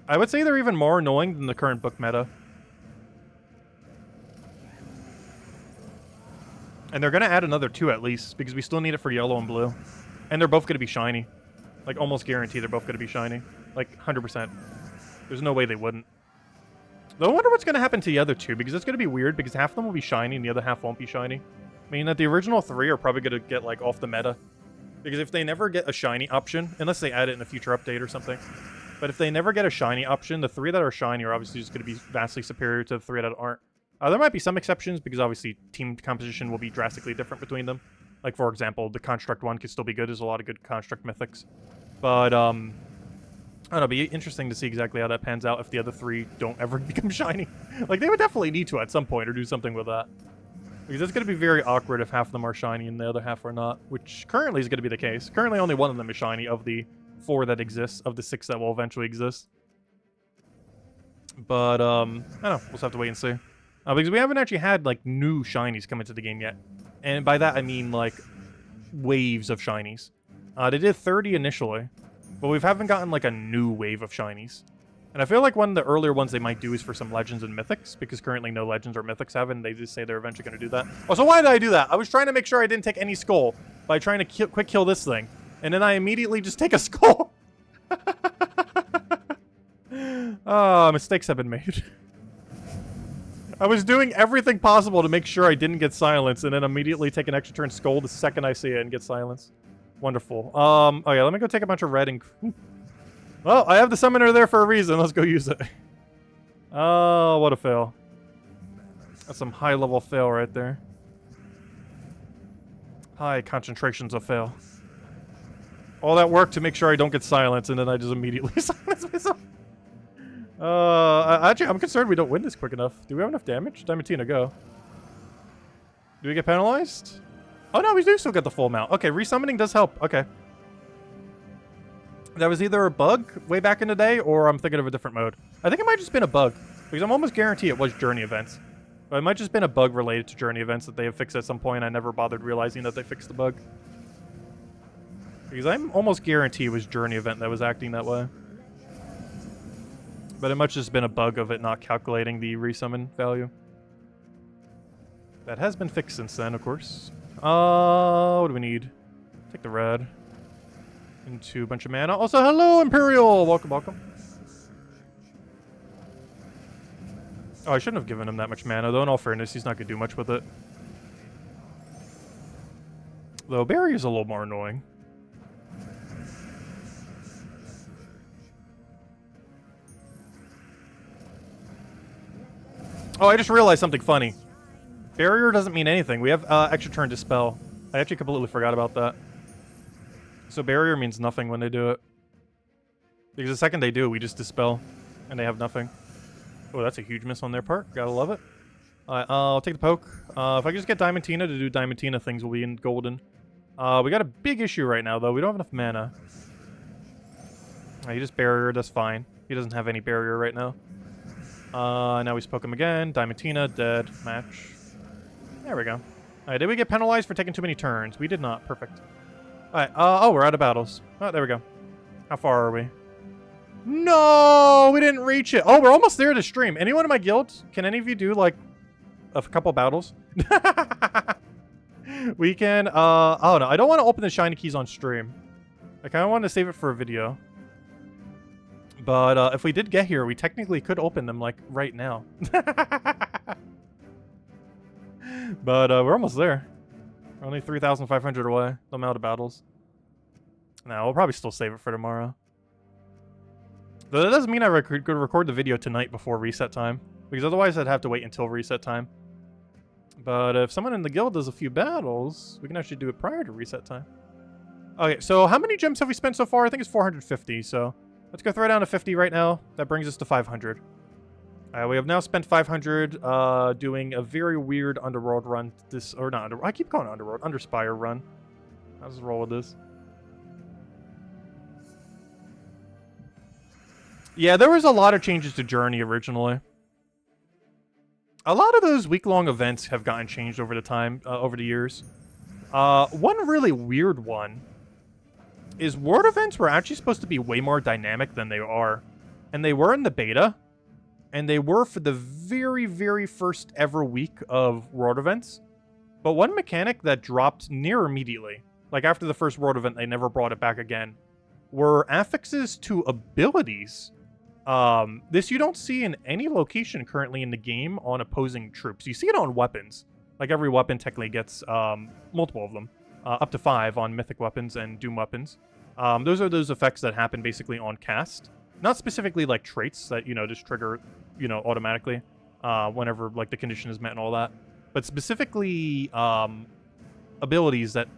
I would say they're even more annoying than the current book meta. And they're going to add another 2 at least, because we still need it for yellow and blue. And they're both going to be shiny. Like, almost guaranteed they're both going to be shiny. Like, 100%. There's no way they wouldn't. Though I wonder what's going to happen to the other 2, because it's going to be weird, because half of them will be shiny and the other half won't be shiny. I mean, that the original 3 are probably going to get, like, off the meta. Because if they never get a shiny option, unless they add it in a future update or something, but if they never get a shiny option, the 3 that are shiny are obviously just going to be vastly superior to the 3 that aren't. There might be some exceptions, because obviously team composition will be drastically different between them. Like, for example, the Construct one could still be good. There's a lot of good Construct mythics. But, I don't know, it'd be interesting to see exactly how that pans out if the other 3 don't ever become shiny. Like, they would definitely need to at some point or do something with that. Because it's going to be very awkward if half of them are shiny and the other half are not, which currently is going to be the case. Currently only one of them is shiny of the 4 that exists, of the 6 that will eventually exist. But, I don't know, we'll just have to wait and see. Because we haven't actually had, like, new shinies come into the game yet. And by that I mean, like, waves of shinies. They did 30 initially, but we haven't gotten, like, a new wave of shinies. And I feel like one of the earlier ones they might do is for some legends and mythics, because currently no legends or mythics have it, and they just say they're eventually going to do that. Oh, so why did I do that? I was trying to make sure I didn't take any skull by trying to quick kill this thing. And then I immediately just take a skull. Ah, mistakes have been made. I was doing everything possible to make sure I didn't get silenced, and then immediately take an extra turn skull the second I see it and get silenced. Wonderful. Oh yeah, let me go take a bunch of red and... Well, I have the summoner there for a reason. Let's go use it. Oh, what a fail. That's some high-level fail right there. High concentrations of fail. All that work to make sure I don't get silenced, and then I just immediately silence myself. Actually, I'm concerned we don't win this quick enough. Do we have enough damage? Diamantina, go. Do we get penalized? Oh, no, we do still get the full amount. Okay, resummoning does help. Okay. That was either a bug way back in the day, or I'm thinking of a different mode. I think it might just been a bug, because I'm almost guaranteed it was journey events. But it might just been a bug related to journey events that they have fixed at some point. I never bothered realizing that they fixed the bug. Because I'm almost guaranteed it was journey event that was acting that way. But it might just been a bug of it not calculating the resummon value. That has been fixed since then, of course. What do we need? Take the red. Into a bunch of mana. Also, hello, Imperial! Welcome, welcome. Oh, I shouldn't have given him that much mana, though. In all fairness, he's not going to do much with it. Though, Barry is a little more annoying. Oh, I just realized something funny. Barrier doesn't mean anything. We have extra turn Dispel. I actually completely forgot about that. So barrier means nothing when they do it. Because the second they do, we just Dispel. And they have nothing. Oh, that's a huge miss on their part. Gotta love it. Alright, I'll take the poke. If I can just get Diamantina to do Diamantina things, we'll be in golden. We got a big issue right now, though. We don't have enough mana. He just barriered, that's fine. He doesn't have any barrier right now. Now we spoke him again. Diamantina, dead. Match. There we go. Alright, did we get penalized for taking too many turns? We did not. Perfect. Alright, oh, we're out of battles. Oh, there we go. How far are we? No, we didn't reach it. Oh, we're almost there to stream. Anyone in my guild? Can any of you do, like, a couple battles? We can, oh no, I don't want to open the shiny keys on stream. I kind of want to save it for a video. But, if we did get here, we technically could open them, like, right now. But, we're almost there. We're only 3,500 away. I'm out of battles. No, we'll probably still save it for tomorrow. Though that doesn't mean I could record the video tonight before reset time. Because otherwise I'd have to wait until reset time. But if someone in the guild does a few battles, we can actually do it prior to reset time. Okay, so how many gems have we spent so far? I think it's 450, so let's go throw down to 50 right now. That brings us to 500. We have now spent 500 doing a very weird underworld run. I keep calling it underworld. Underspire run. I'll just roll with this. Yeah, there was a lot of changes to Journey originally. A lot of those week-long events have gotten changed over the years. One really weird one is world events were actually supposed to be way more dynamic than they are. And they were in the beta. And they were for the very, very first ever week of world events. But one mechanic that dropped near immediately, like after the first world event, they never brought it back again, were affixes to abilities. This you don't see in any location currently in the game on opposing troops. You see it on weapons. Like every weapon technically gets multiple of them. Up to 5 on mythic weapons and doom weapons. Those are those effects that happen basically on cast. Not specifically like traits that, just trigger, automatically whenever like the condition is met and all that. But specifically abilities that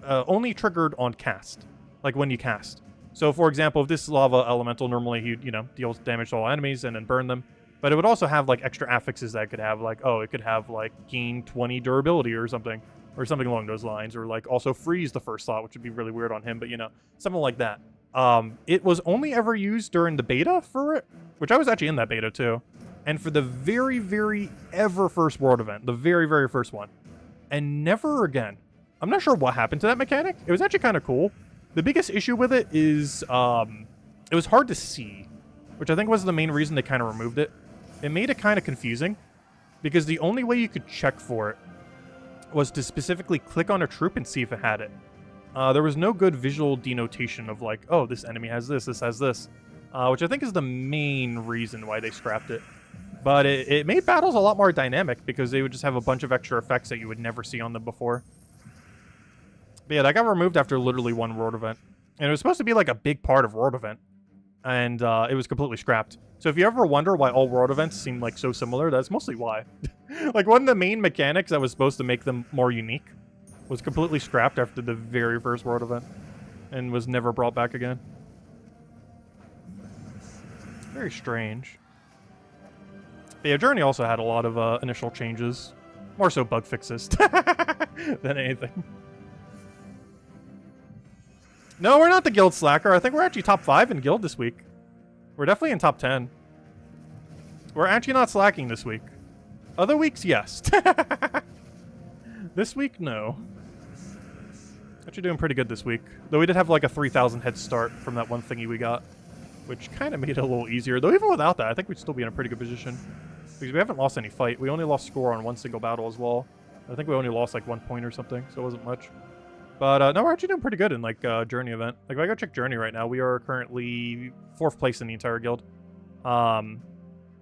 only triggered on cast. Like when you cast. So, for example, if this lava elemental, normally he, deals damage to all enemies and then burn them. But it would also have, like, extra affixes that it could have, like, it could have, like, gain 20 durability or something along those lines. Or, like, also freeze the first slot, which would be really weird on him, but, something like that. It was only ever used during the beta for it, which I was actually in that beta, too. And for the very, very ever first world event, the very, very first one. And never again. I'm not sure what happened to that mechanic. It was actually kind of cool. The biggest issue with it is it was hard to see, which I think was the main reason they kind of removed it. It made it kind of confusing because the only way you could check for it was to specifically click on a troop and see if it had it. There was no good visual denotation of like, oh, this enemy has this has this, which I think is the main reason why they scrapped it. But it made battles a lot more dynamic because they would just have a bunch of extra effects that you would never see on them before. But yeah, that got removed after literally one world event. And it was supposed to be like a big part of world event. And it was completely scrapped. So if you ever wonder why all world events seem like so similar, that's mostly why. Like one of the main mechanics that was supposed to make them more unique was completely scrapped after the very first world event. And was never brought back again. Very strange. But yeah, Journey also had a lot of initial changes. More so bug fixes than anything. No, we're not the guild slacker. I think we're actually top 5 in guild this week. We're definitely in top 10. We're actually not slacking this week. Other weeks, yes. This week, no. Actually doing pretty good this week. Though we did have like a 3,000 head start from that one thingy we got. Which kind of made it a little easier. Though even without that, I think we'd still be in a pretty good position. Because we haven't lost any fight. We only lost score on one single battle as well. I think we only lost like 1 point or something, so it wasn't much. But no, we're actually doing pretty good in like Journey event. Like if I go check Journey right now, we are currently 4th place in the entire guild. And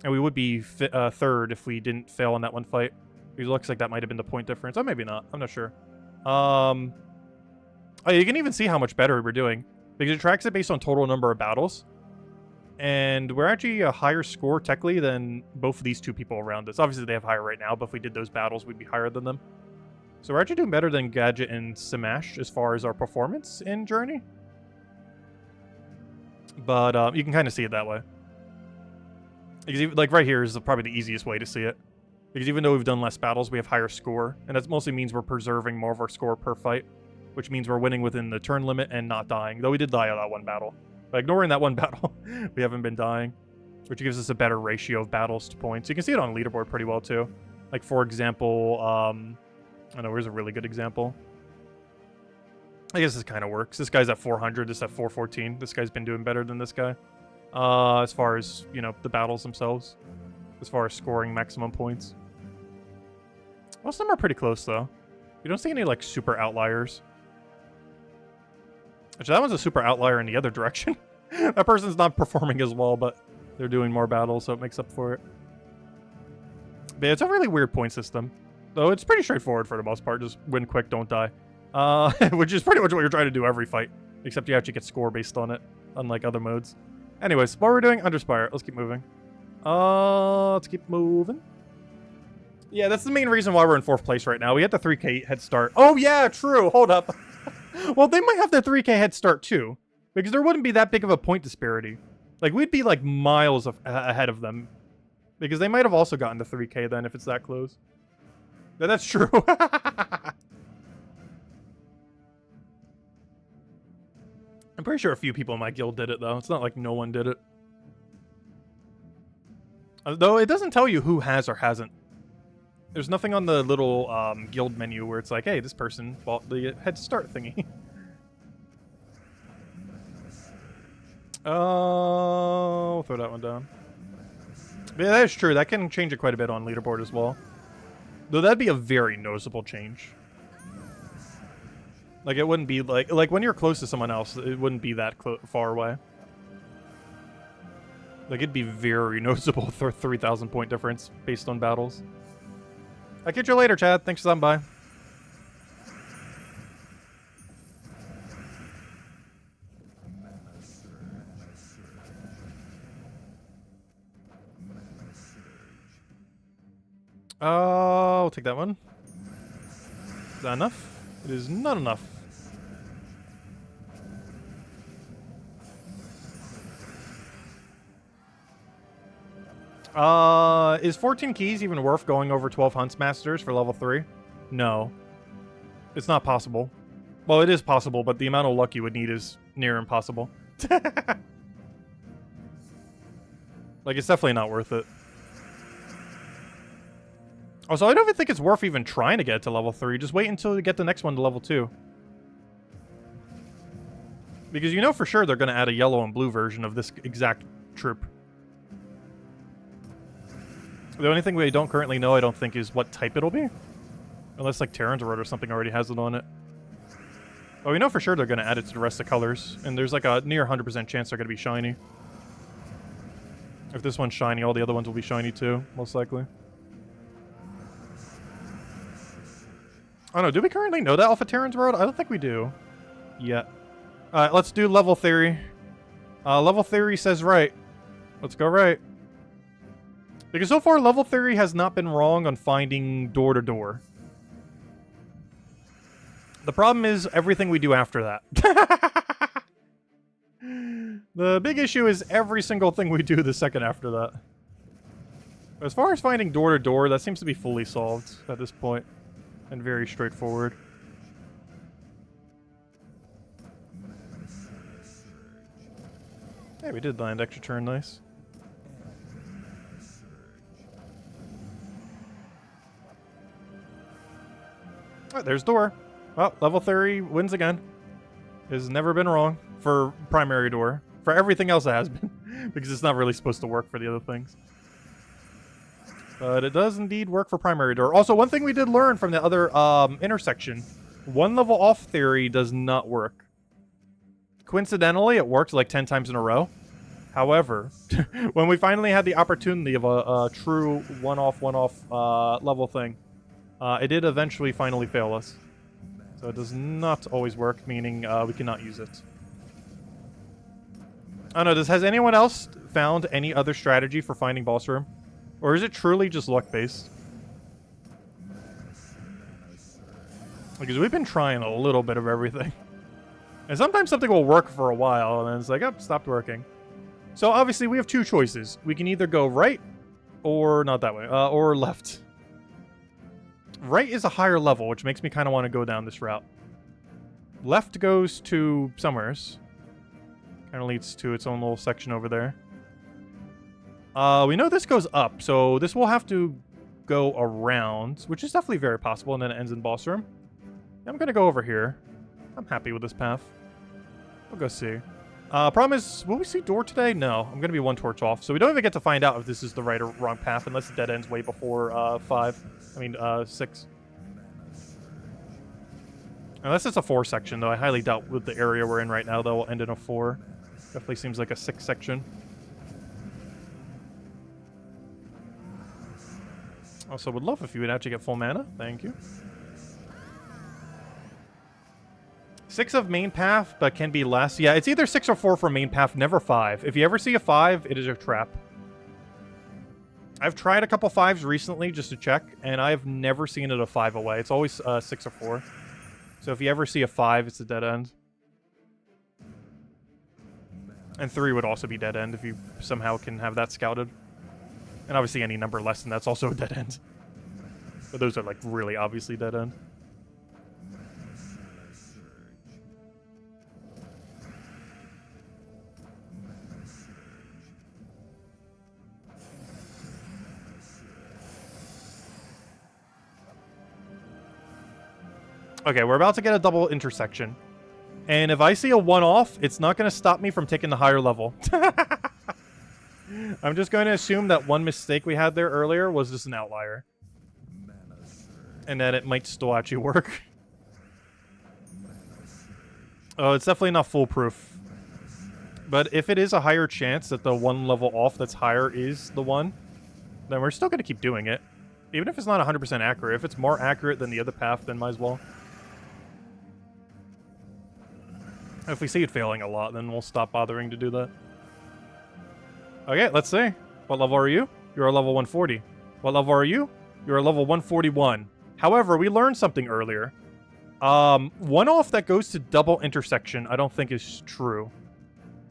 we would be 3rd if we didn't fail in that one fight. It looks like that might have been the point difference. Oh, maybe not. I'm not sure. Oh, you can even see how much better we're doing. Because it tracks it based on total number of battles. And we're actually a higher score technically than both of these two people around us. Obviously they have higher right now, but if we did those battles, we'd be higher than them. So we're actually doing better than Gadget and Smash as far as our performance in Journey. But you can kind of see it that way. Because even, like right here is probably the easiest way to see it. Because even though we've done less battles, we have higher score. And that mostly means we're preserving more of our score per fight. Which means we're winning within the turn limit and not dying. Though we did die on that one battle. But ignoring that one battle, we haven't been dying. Which gives us a better ratio of battles to points. You can see it on leaderboard pretty well too. Like for example, I don't know, where's a really good example? I guess this kind of works. This guy's at 400, this at 414. This guy's been doing better than this guy. As far as, you know, the battles themselves. As far as scoring maximum points. Most of them are pretty close, though. You don't see any, like, super outliers. Actually, that one's a super outlier in the other direction. That person's not performing as well, but they're doing more battles, so it makes up for it. But yeah, it's a really weird point system. Though it's pretty straightforward for the most part. Just win quick, don't die. Which is pretty much what you're trying to do every fight. Except you actually get score based on it, unlike other modes. Anyways, what we're doing, Underspire. Let's keep moving. Let's keep moving. Yeah, that's the main reason why we're in 4th place right now. We had the 3k head start. Oh yeah, true. Hold up. Well, they might have the 3k head start too. Because there wouldn't be that big of a point disparity. Like, we'd be like miles ahead of them. Because they might have also gotten the 3k then if it's that close. Yeah, that's true. I'm pretty sure a few people in my guild did it, though. It's not like no one did it. Though it doesn't tell you who has or hasn't. There's nothing on the little guild menu where it's like, hey, this person bought the head start thingy. Oh, throw that one down. But yeah, that is true. That can change it quite a bit on leaderboard as well. Though that'd be a very noticeable change. Like, it wouldn't be like when you're close to someone else, it wouldn't be that far away. Like, it'd be very noticeable for 3,000 point difference based on battles. I'll catch you later, Chad. Thanks for stopping by. Oh, I'll take that one. Is that enough? It is not enough. Is 14 keys even worth going over 12 Huntsmasters for level 3? No. It's not possible. Well, it is possible, but the amount of luck you would need is near impossible. Like, it's definitely not worth it. Also, I don't even think it's worth even trying to get to level 3. Just wait until you get the next one to level 2. Because you know for sure they're going to add a yellow and blue version of this exact troop. The only thing we don't currently know, I don't think, is what type it'll be. Unless, like, Dragonguard or something already has it on it. But we know for sure they're going to add it to the rest of the colors. And there's, like, a near 100% chance they're going to be shiny. If this one's shiny, all the other ones will be shiny too, most likely. I don't know, do we currently know that Alpha Terran's World? I don't think we do. Yet. Alright, let's do level theory. Level theory says right. Let's go right. Because so far, level theory has not been wrong on finding door to door. The problem is everything we do after that. The big issue is every single thing we do the second after that. As far as finding door to door, that seems to be fully solved at this point. And very straightforward. Hey, we did land extra turn, nice. Alright, there's door. Well, level theory wins again. Has never been wrong for primary door. For everything else it has been. Because it's not really supposed to work for the other things. But it does indeed work for primary door. Also, one thing we did learn from the other intersection. One level off theory does not work. Coincidentally, it worked like 10 times in a row. However, when we finally had the opportunity of a true one-off level thing, it did eventually finally fail us. So it does not always work, meaning we cannot use it. I don't know, has anyone else found any other strategy for finding boss room? Or is it truly just luck-based? Because we've been trying a little bit of everything. And sometimes something will work for a while, and then it's like, oh, stopped working. So obviously we have two choices. We can either go right or not that way, or left. Right is a higher level, which makes me kind of want to go down this route. Left goes to somewheres. Kind of leads to its own little section over there. We know this goes up, so this will have to go around, which is definitely very possible, and then it ends in boss room. I'm going to go over here. I'm happy with this path. We'll go see. Problem is, will we see door today? No, I'm going to be one torch off, so we don't even get to find out if this is the right or wrong path unless it dead ends way before 6. Unless it's a 4 section, though. I highly doubt with the area we're in right now, though, will end in a 4. Definitely seems like a 6 section. Also, would love if you would actually get full mana. Thank you. 6 of main path, but can be less. Yeah, it's either 6 or 4 for main path, never 5. If you ever see a 5, it is a trap. I've tried a couple 5s recently just to check, and I've never seen it a 5 away. It's always 6 or 4. So if you ever see a 5, it's a dead end. And 3 would also be dead end if you somehow can have that scouted. And obviously any number less than that's also a dead end. But those are like really obviously dead end. Okay, we're about to get a double intersection. And if I see a one-off, it's not going to stop me from taking the higher level. I'm just going to assume that one mistake we had there earlier was just an outlier. And that it might still actually work. Oh, it's definitely not foolproof. But if it is a higher chance that the one level off that's higher is the one, then we're still going to keep doing it. Even if it's not 100% accurate. If it's more accurate than the other path, then might as well. If we see it failing a lot, then we'll stop bothering to do that. Okay, let's see. What level are you? You're a level 140. What level are you? You're a level 141. However, we learned something earlier. One-off that goes to double intersection, I don't think is true.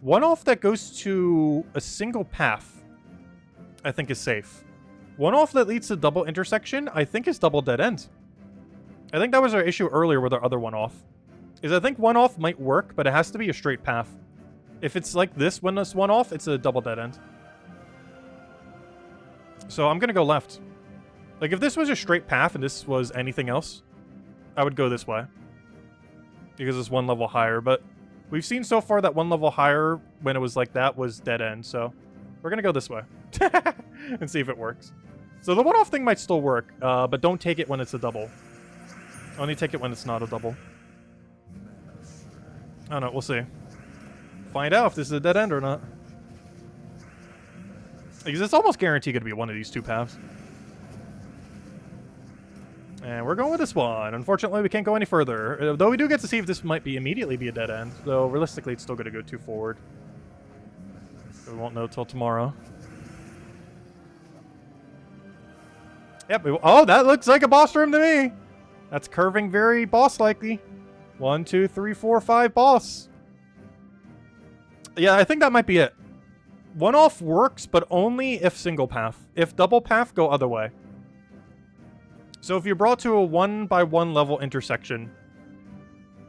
One-off that goes to a single path, I think is safe. One-off that leads to double intersection, I think is double dead end. I think that was our issue earlier with our other one-off. Is I think one-off might work, but it has to be a straight path. If it's like this when it's one-off, it's a double dead end. So I'm going to go left. Like, if this was a straight path and this was anything else, I would go this way. Because it's one level higher, but we've seen so far that one level higher, when it was like that, was dead end, so we're going to go this way. And see if it works. So the one-off thing might still work, but don't take it when it's a double. Only take it when it's not a double. I don't know, we'll see. Find out if this is a dead end or not. Because it's almost guaranteed going to be one of these two paths. And we're going with this one. Unfortunately, we can't go any further. Though we do get to see if this might immediately be a dead end. Though, realistically, it's still going to go too forward. So we won't know till tomorrow. Yep. Oh, that looks like a boss room to me. That's curving very boss-likely. 1, 2, 3, 4, 5 boss. Yeah, I think that might be it. One-off works, but only if single path. If double path, go other way. So if you're brought to a 1-by-1 level intersection,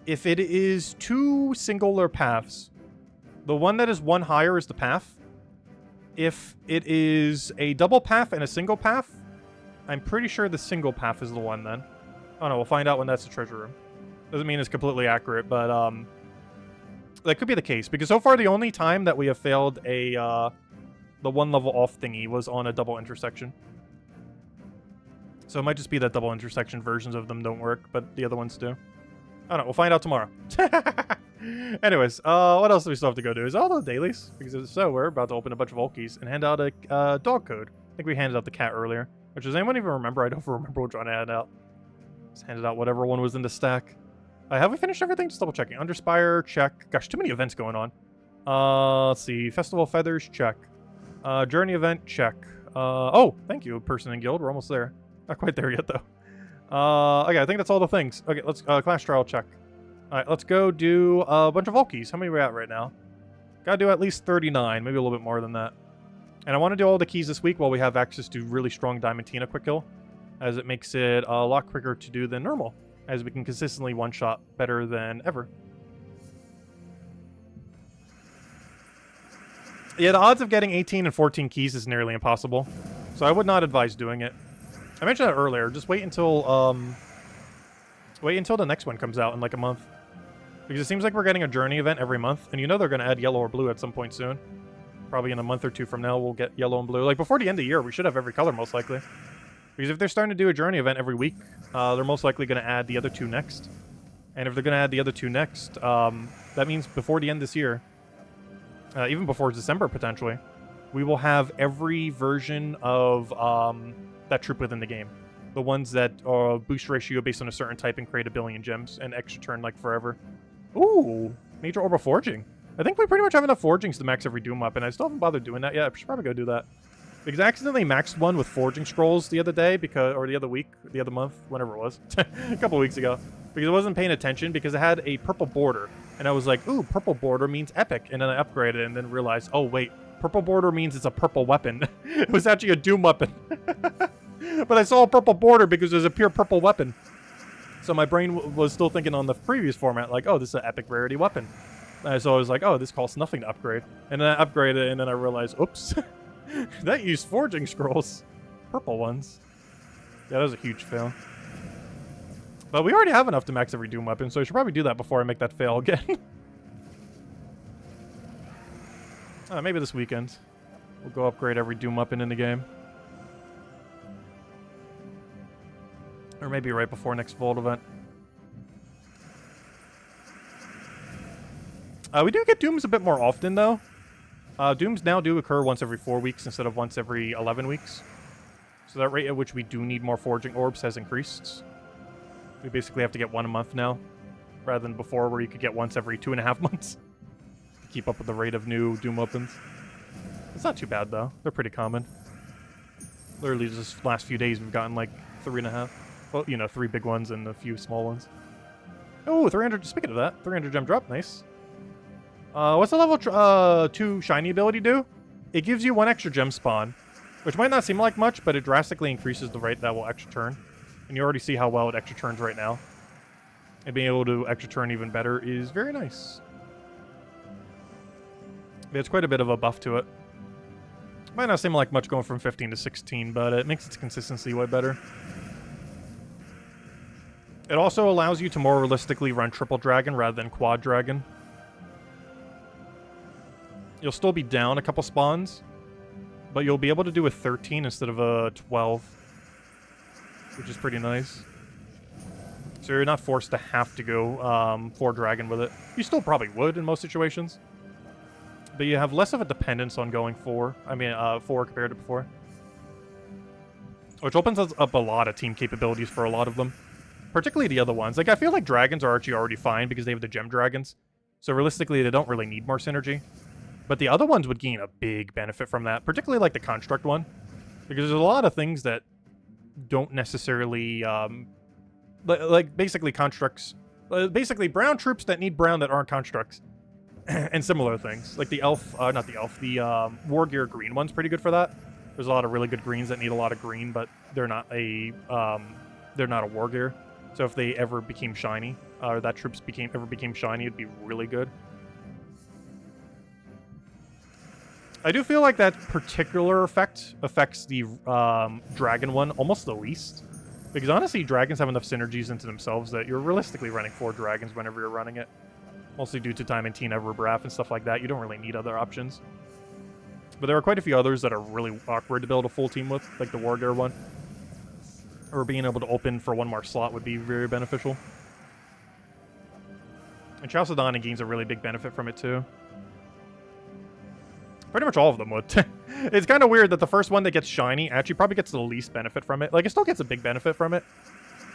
if it is 2 singular paths, the one that is one higher is the path. If it is a double path and a single path, I'm pretty sure the single path is the one then. Oh no, we'll find out when that's the treasure room. Doesn't mean it's completely accurate, but that could be the case. Because so far the only time that we have failed the one level off thingy was on a double intersection. So it might just be that double intersection versions of them don't work, but the other ones do. I don't know, we'll find out tomorrow. Anyways, what else do we still have to go do? Is all the dailies? Because if so, we're about to open a bunch of Volkies and hand out a dog code. I think we handed out the cat earlier. Which, does anyone even remember? I don't remember which one I handed out. Just handed out whatever one was in the stack. Have we finished everything? Just double checking. Underspire, check. Gosh, too many events going on. Let's see. Festival Feathers, check. Journey event, check. Oh, thank you, person in guild. We're almost there. Not quite there yet, though. Okay, I think that's all the things. Okay, let's class trial check. All right, let's go do a bunch of Volkies. How many are we at right now? Gotta do at least 39, maybe a little bit more than that. And I want to do all the keys this week while we have access to really strong Diamantina quick kill, as it makes it a lot quicker to do than normal, as we can consistently one-shot better than ever. Yeah, the odds of getting 18 and 14 keys is nearly impossible, so I would not advise doing it. I mentioned that earlier. Just wait until the next one comes out in like a month, because it seems like we're getting a journey event every month, and you know they're going to add yellow or blue at some point soon. Probably in a month or two from now, we'll get yellow and blue. Like before the end of the year, we should have every color most likely, because if they're starting to do a journey event every week, they're most likely going to add the other two next. And if they're going to add the other two next, that means before the end of this year, even before December potentially, we will have every version of that troop within the game. The ones that boost ratio based on a certain type and create 1 billion gems and extra turn like forever. Ooh, major orbital forging. I think we pretty much have enough forgings to max every Doom up, and I still haven't bothered doing that yet. I should probably go do that. Because I accidentally maxed one with forging scrolls the other day, or the other week, the other month, whenever it was, a couple weeks ago. Because I wasn't paying attention because it had a purple border. And I was like, ooh, purple border means epic. And then I upgraded it and then realized, oh wait, purple border means it's a purple weapon. It was actually a Doom weapon. But I saw a purple border because there's a pure purple weapon. So my brain was still thinking on the previous format, like, oh, this is an epic rarity weapon. So I was like, oh, this costs nothing to upgrade. And then I upgraded it, and then I realized, oops, that used forging scrolls. Purple ones. Yeah, that was a huge fail. But we already have enough to max every Doom weapon, so I should probably do that before I make that fail again. Maybe this weekend. We'll go upgrade every Doom weapon in the game. Or maybe right before next Vault event. We do get Dooms a bit more often, though. Dooms now do occur once every 4 weeks instead of once every 11 weeks. So that rate at which we do need more Forging Orbs has increased. We basically have to get 1 a month now, rather than before where you could get once every 2.5 months. To keep up with the rate of new Doom weapons. It's not too bad, though. They're pretty common. Literally just last few days we've gotten like 3.5. Well, you know, 3 big ones and a few small ones. Oh, 300, speaking of that, 300 gem drop, nice. What's the level 2 shiny ability do? It gives you 1 extra gem spawn, which might not seem like much, but it drastically increases the rate that will extra turn. And you already see how well it extra turns right now. And being able to extra turn even better is very nice. There's quite a bit of a buff to it. Might not seem like much going from 15 to 16, but it makes its consistency way better. It also allows you to more realistically run triple dragon rather than quad dragon. You'll still be down a couple spawns, but you'll be able to do a 13 instead of a 12, which is pretty nice. So you're not forced to have to go 4 dragon with it. You still probably would in most situations, but you have less of a dependence on going 4. I mean, 4 compared to before, which opens up a lot of team capabilities for a lot of them. Particularly the other ones. Like, I feel like dragons are actually already fine because they have the gem dragons. So realistically, they don't really need more synergy. But the other ones would gain a big benefit from that. Particularly like the construct one. Because there's a lot of things that don't necessarily... like, basically constructs... basically brown troops that need brown that aren't constructs. And similar things. Like the elf... not the elf. The war gear green one's pretty good for that. There's a lot of really good greens that need a lot of green, but they're not a... they're not a war gear. So if they ever became shiny, or that troops ever became shiny, it'd be really good. I do feel like that particular effect affects the dragon one almost the least. Because honestly, dragons have enough synergies into themselves that you're realistically running 4 dragons whenever you're running it. Mostly due to Diamantina, Rubraf, and stuff like that. You don't really need other options. But there are quite a few others that are really awkward to build a full team with, like the war gear one. Or being able to open for 1 more slot would be very beneficial. And Chalcedon gains a really big benefit from it too. Pretty much all of them would. It's kind of weird that the first one that gets shiny actually probably gets the least benefit from it. Like, it still gets a big benefit from it.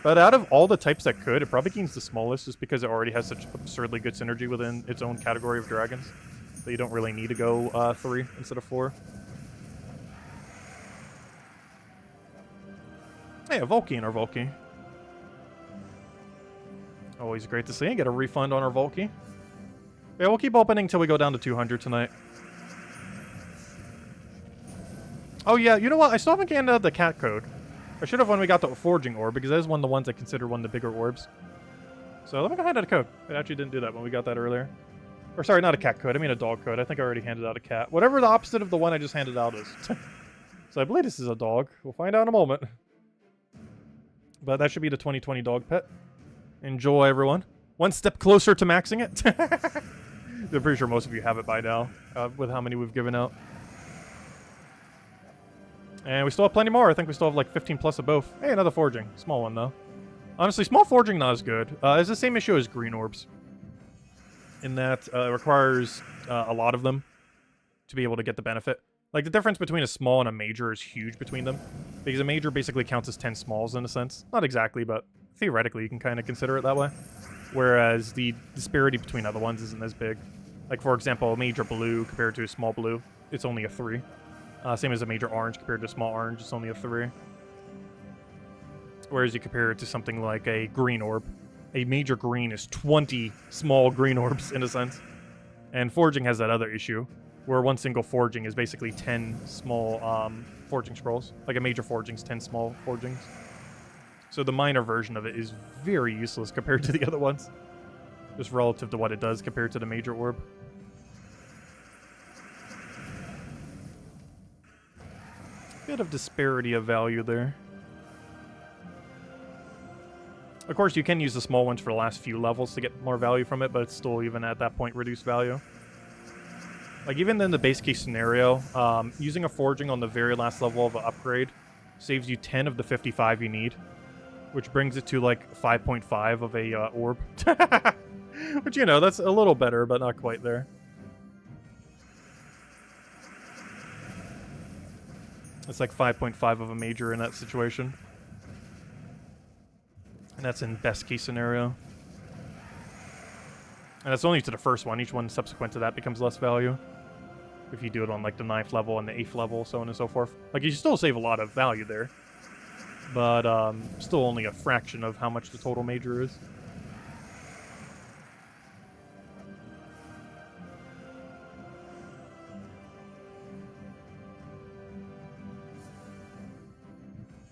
But out of all the types that could, it probably gains the smallest just because it already has such absurdly good synergy within its own category of dragons. That you don't really need to go 3 instead of 4. Hey, a Volky in our Volky. Always great to see. Get a refund on our Volky. Yeah, we'll keep opening until we go down to 200 tonight. Oh yeah, you know what? I still haven't handed out the cat code. I should have when we got the forging orb, because that is one of the ones I consider one of the bigger orbs. So let me go hand out a code. I actually didn't do that when we got that earlier. Or sorry, not a cat code. I mean a dog code. I think I already handed out a cat. Whatever the opposite of the one I just handed out is. So I believe this is a dog. We'll find out in a moment. But that should be the 2020 dog pet. Enjoy, everyone. One step closer to maxing it. I'm pretty sure most of you have it by now, with how many we've given out. And we still have plenty more. I think we still have like 15 plus of both. Hey, another forging. Small one, though. Honestly, small forging not as good. It's the same issue as green orbs. In that it requires a lot of them to be able to get the benefit. Like, the difference between a small and a major is huge between them. Because a major basically counts as 10 smalls in a sense. Not exactly, but theoretically you can kind of consider it that way. Whereas the disparity between other ones isn't as big. Like, for example, a major blue compared to a small blue, it's only a 3. Same as a major orange compared to a small orange, it's only a 3. Whereas you compare it to something like a green orb. A major green is 20 small green orbs, in a sense. And forging has that other issue, where one single forging is basically 10 small forging scrolls. Like a major forging's 10 small forgings. So the minor version of it is very useless compared to the other ones. Just relative to what it does compared to the major orb. Bit of disparity of value there. Of course, you can use the small ones for the last few levels to get more value from it, but it's still, even at that point, reduced value. Like, even in the base case scenario, using a forging on the very last level of an upgrade saves you 10 of the 55 you need, which brings it to, like, 5.5 of a orb. Which, you know, that's a little better, but not quite there. It's like 5.5 of a major in that situation. And that's in best case scenario. And that's only to the first one. Each one subsequent to that becomes less value. If you do it on like the 9th level and the 8th level, so on and so forth. Like, you still save a lot of value there. But still only a fraction of how much the total major is.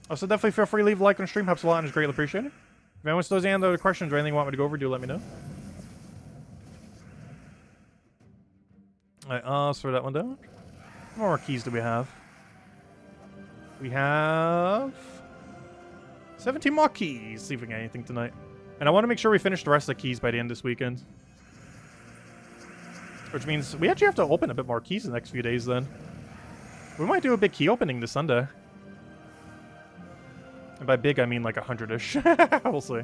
Also, definitely feel free to leave a like on the stream. Helps a lot and is greatly appreciated. If anyone still has any other questions or anything you want me to go over, do let me know. Alright, let's throw that one down. How many more keys do we have? We have 17 more keys. See if we get anything tonight. And I want to make sure we finish the rest of the keys by the end of this weekend. Which means we actually have to open a bit more keys in the next few days then. We might do a big key opening this Sunday. And by big, I mean like 100-ish. We'll see.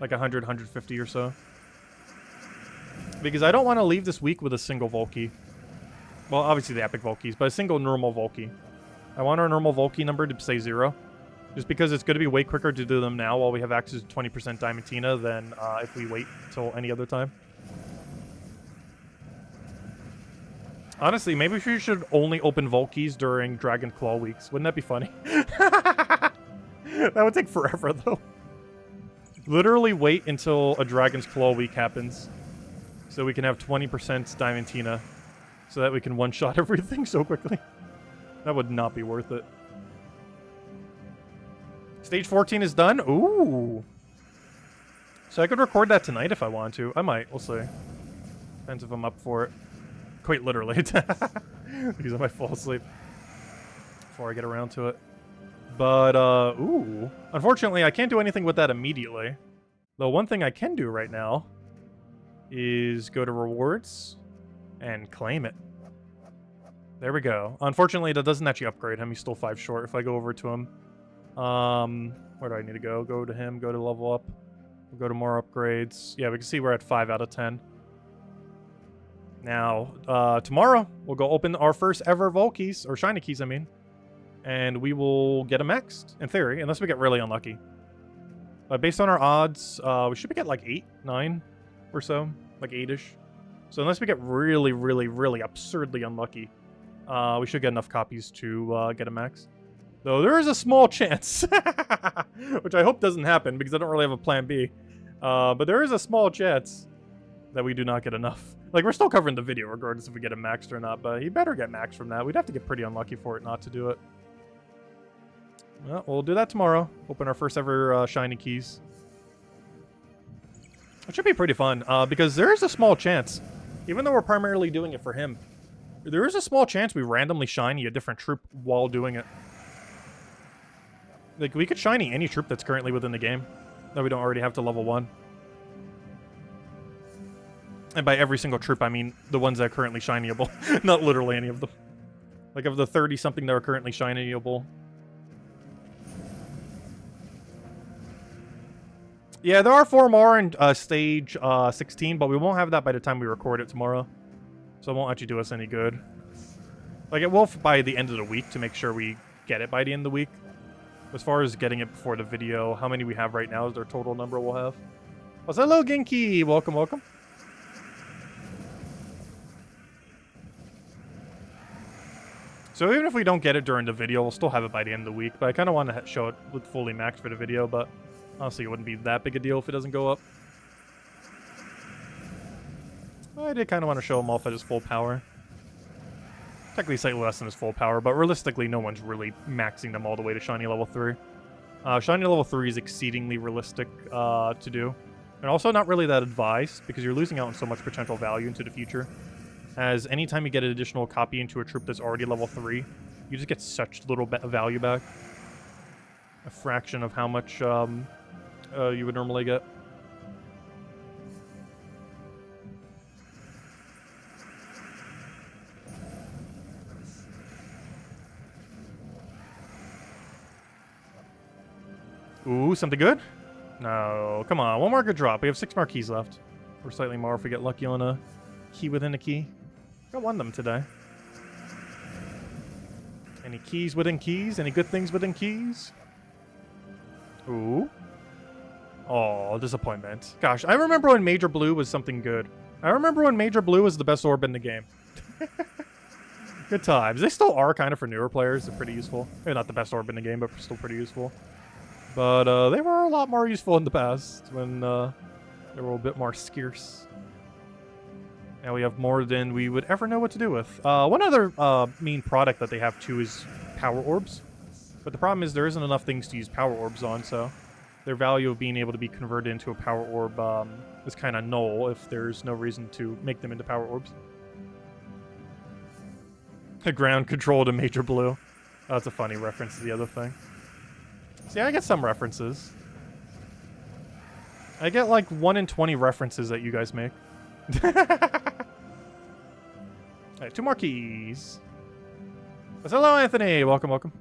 Like 100, 150 or so. Because I don't want to leave this week with a single Volkey. Well, obviously the epic Volkeys, but a single normal Volkey. I want our normal Volkey number to say 0. Just because it's going to be way quicker to do them now while we have access to 20% Diamantina than if we wait till any other time. Honestly, maybe we should only open Volkeys during Dragon Claw weeks. Wouldn't that be funny? That would take forever, though. Literally wait until a Dragon's Claw week happens. So we can have 20% Diamantina. So that we can one-shot everything so quickly. That would not be worth it. Stage 14 is done? Ooh. So I could record that tonight if I want to. I might. We'll see. Depends if I'm up for it. Quite literally. Because I might fall asleep before I get around to it. But, ooh. Unfortunately, I can't do anything with that immediately. Though one thing I can do right now is go to rewards and claim it. There we go. Unfortunately, that doesn't actually upgrade him. He's still 5 short if I go over to him. Where do I need to go? Go to him, go to level up. We'll go to more upgrades. Yeah, we can see we're at 5 out of 10. Now, tomorrow, we'll go open our first ever Volkeys, or Shiny Keys, I mean. And we will get a maxed, in theory, unless we get really unlucky. But based on our odds, we should get like 8, 9 or so. Like 8-ish. So unless we get really, really, really absurdly unlucky, we should get enough copies to get a max. Though there is a small chance, which I hope doesn't happen because I don't really have a plan B. But there is a small chance that we do not get enough. Like, we're still covering the video regardless if we get it maxed or not, but he better get maxed from that. We'd have to get pretty unlucky for it not to do it. Well, we'll do that tomorrow. Open our first ever shiny keys. It should be pretty fun, because there is a small chance, even though we're primarily doing it for him, there is a small chance we randomly shiny a different troop while doing it. Like, we could shiny any troop that's currently within the game that we don't already have to level 1. And by every single troop, I mean the ones that are currently shinyable. Not literally any of them. Like, of the 30-something that are currently shinyable. Yeah, there are 4 more in stage 16, but we won't have that by the time we record it tomorrow. So it won't actually do us any good. Like, it will by the end of the week to make sure we get it by the end of the week. As far as getting it before the video, how many we have right now is their total number we'll have. Oh, hello, Genki! Welcome, welcome. So even if we don't get it during the video, we'll still have it by the end of the week. But I kind of want to show it with fully maxed for the video, but honestly, it wouldn't be that big a deal if it doesn't go up. I did kind of want to show him off at his full power. Technically slightly less than his full power, but realistically, no one's really maxing them all the way to Shiny Level 3. Shiny Level 3 is exceedingly realistic to do. And also not really that advised, because you're losing out on so much potential value into the future. As anytime you get an additional copy into a troop that's already level 3, you just get such little value back. A fraction of how much you would normally get. Ooh, something good? No, come on, one more good drop. We have 6 more keys left. Or slightly more if we get lucky on a key within a key. Got 1 of them today. Any keys within keys? Any good things within keys? Ooh. Oh, disappointment. Gosh, I remember when Major Blue was something good. I remember when Major Blue was the best orb in the game. Good times. They still are kind of for newer players. They're pretty useful. Maybe not the best orb in the game, but still pretty useful. But they were a lot more useful in the past when they were a bit more scarce. Now we have more than we would ever know what to do with. One other mean product that they have too is power orbs. But the problem is there isn't enough things to use power orbs on, so their value of being able to be converted into a power orb is kind of null if there's no reason to make them into power orbs. A ground control to Major Blue. That's a funny reference to the other thing. See, I get some references. I get like 1 in 20 references that you guys make. Alright, 2 more keys. Hello, Anthony. Welcome, welcome.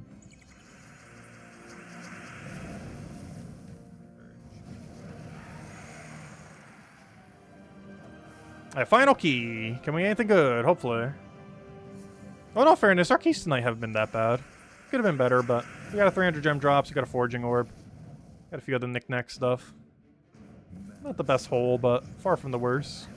Alright, final key. Can we get anything good? Hopefully. Oh, no fairness, our keys tonight haven't been that bad. Could have been better, but we got a 300 gem drops, we got a foraging orb. Got a few other knick-knack stuff. Not the best hole, but far from the worst.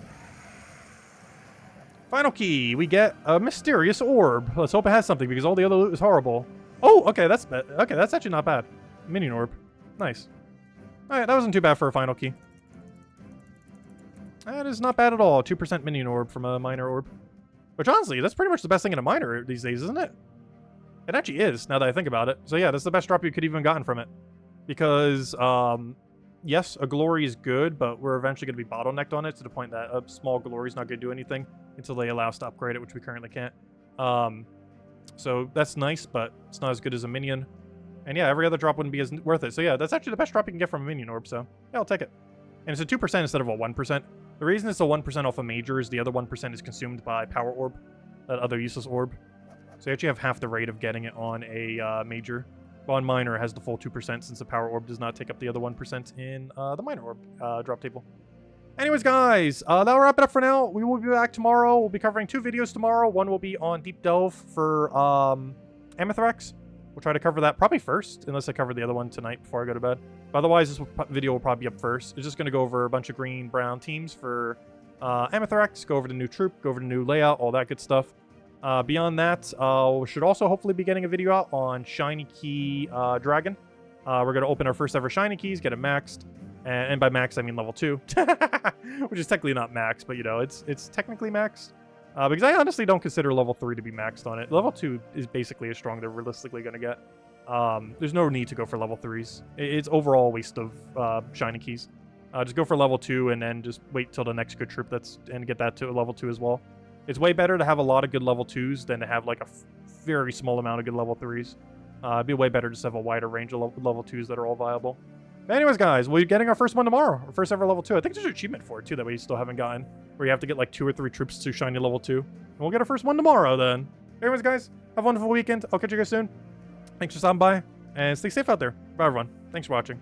Final key, we get a mysterious orb. Let's hope it has something, because all the other loot is horrible. Oh, okay, that's actually not bad. Minion orb. Nice. Alright, that wasn't too bad for a final key. That is not bad at all. 2% minion orb from a minor orb. Which, honestly, that's pretty much the best thing in a minor these days, isn't it? It actually is, now that I think about it. So yeah, that's the best drop you could even gotten from it. Because, yes, a glory is good, but we're eventually going to be bottlenecked on it to the point that a small glory is not going to do anything until they allow us to upgrade it, which we currently can't. So that's nice, but it's not as good as a minion. And yeah, every other drop wouldn't be as worth it. So yeah, that's actually the best drop you can get from a minion orb, so yeah, I'll take it. And it's a 2% instead of a 1%. The reason it's a 1% off a major is the other 1% is consumed by power orb, that other useless orb. So you actually have half the rate of getting it on a major. While on minor, it has the full 2% since the power orb does not take up the other 1% in the minor orb drop table. Anyways, guys, that'll wrap it up for now. We will be back tomorrow. We'll be covering 2 videos tomorrow. One will be on Deep Delve for Amethyrex. We'll try to cover that probably first, unless I cover the other one tonight before I go to bed. But otherwise, this video will probably be up first. It's just going to go over a bunch of green-brown teams for Amethyrex, go over the new troop, go over the new layout, all that good stuff. Beyond that, we should also hopefully be getting a video out on Shiny Key Dragon. We're going to open our first ever Shiny Keys, get it maxed. And by max, I mean level 2. Which is technically not max, but, you know, it's technically maxed. Because I honestly don't consider level 3 to be maxed on it. Level 2 is basically as strong as they're realistically going to get. There's no need to go for level 3s. It's overall a waste of shiny keys. Just go for level 2 and then just wait till the next good troop and get that to a level 2 as well. It's way better to have a lot of good level 2s than to have like a very small amount of good level 3s. It'd be way better just to have a wider range of level 2s that are all viable. But anyways, guys, we're getting our first one tomorrow. Our first ever level 2. I think there's an achievement for it, too, that we still haven't gotten. Where you have to get like 2 or 3 troops to shiny level 2. And we'll get our first one tomorrow, then. Anyways, guys, have a wonderful weekend. I'll catch you guys soon. Thanks for stopping by. And stay safe out there. Bye, everyone. Thanks for watching.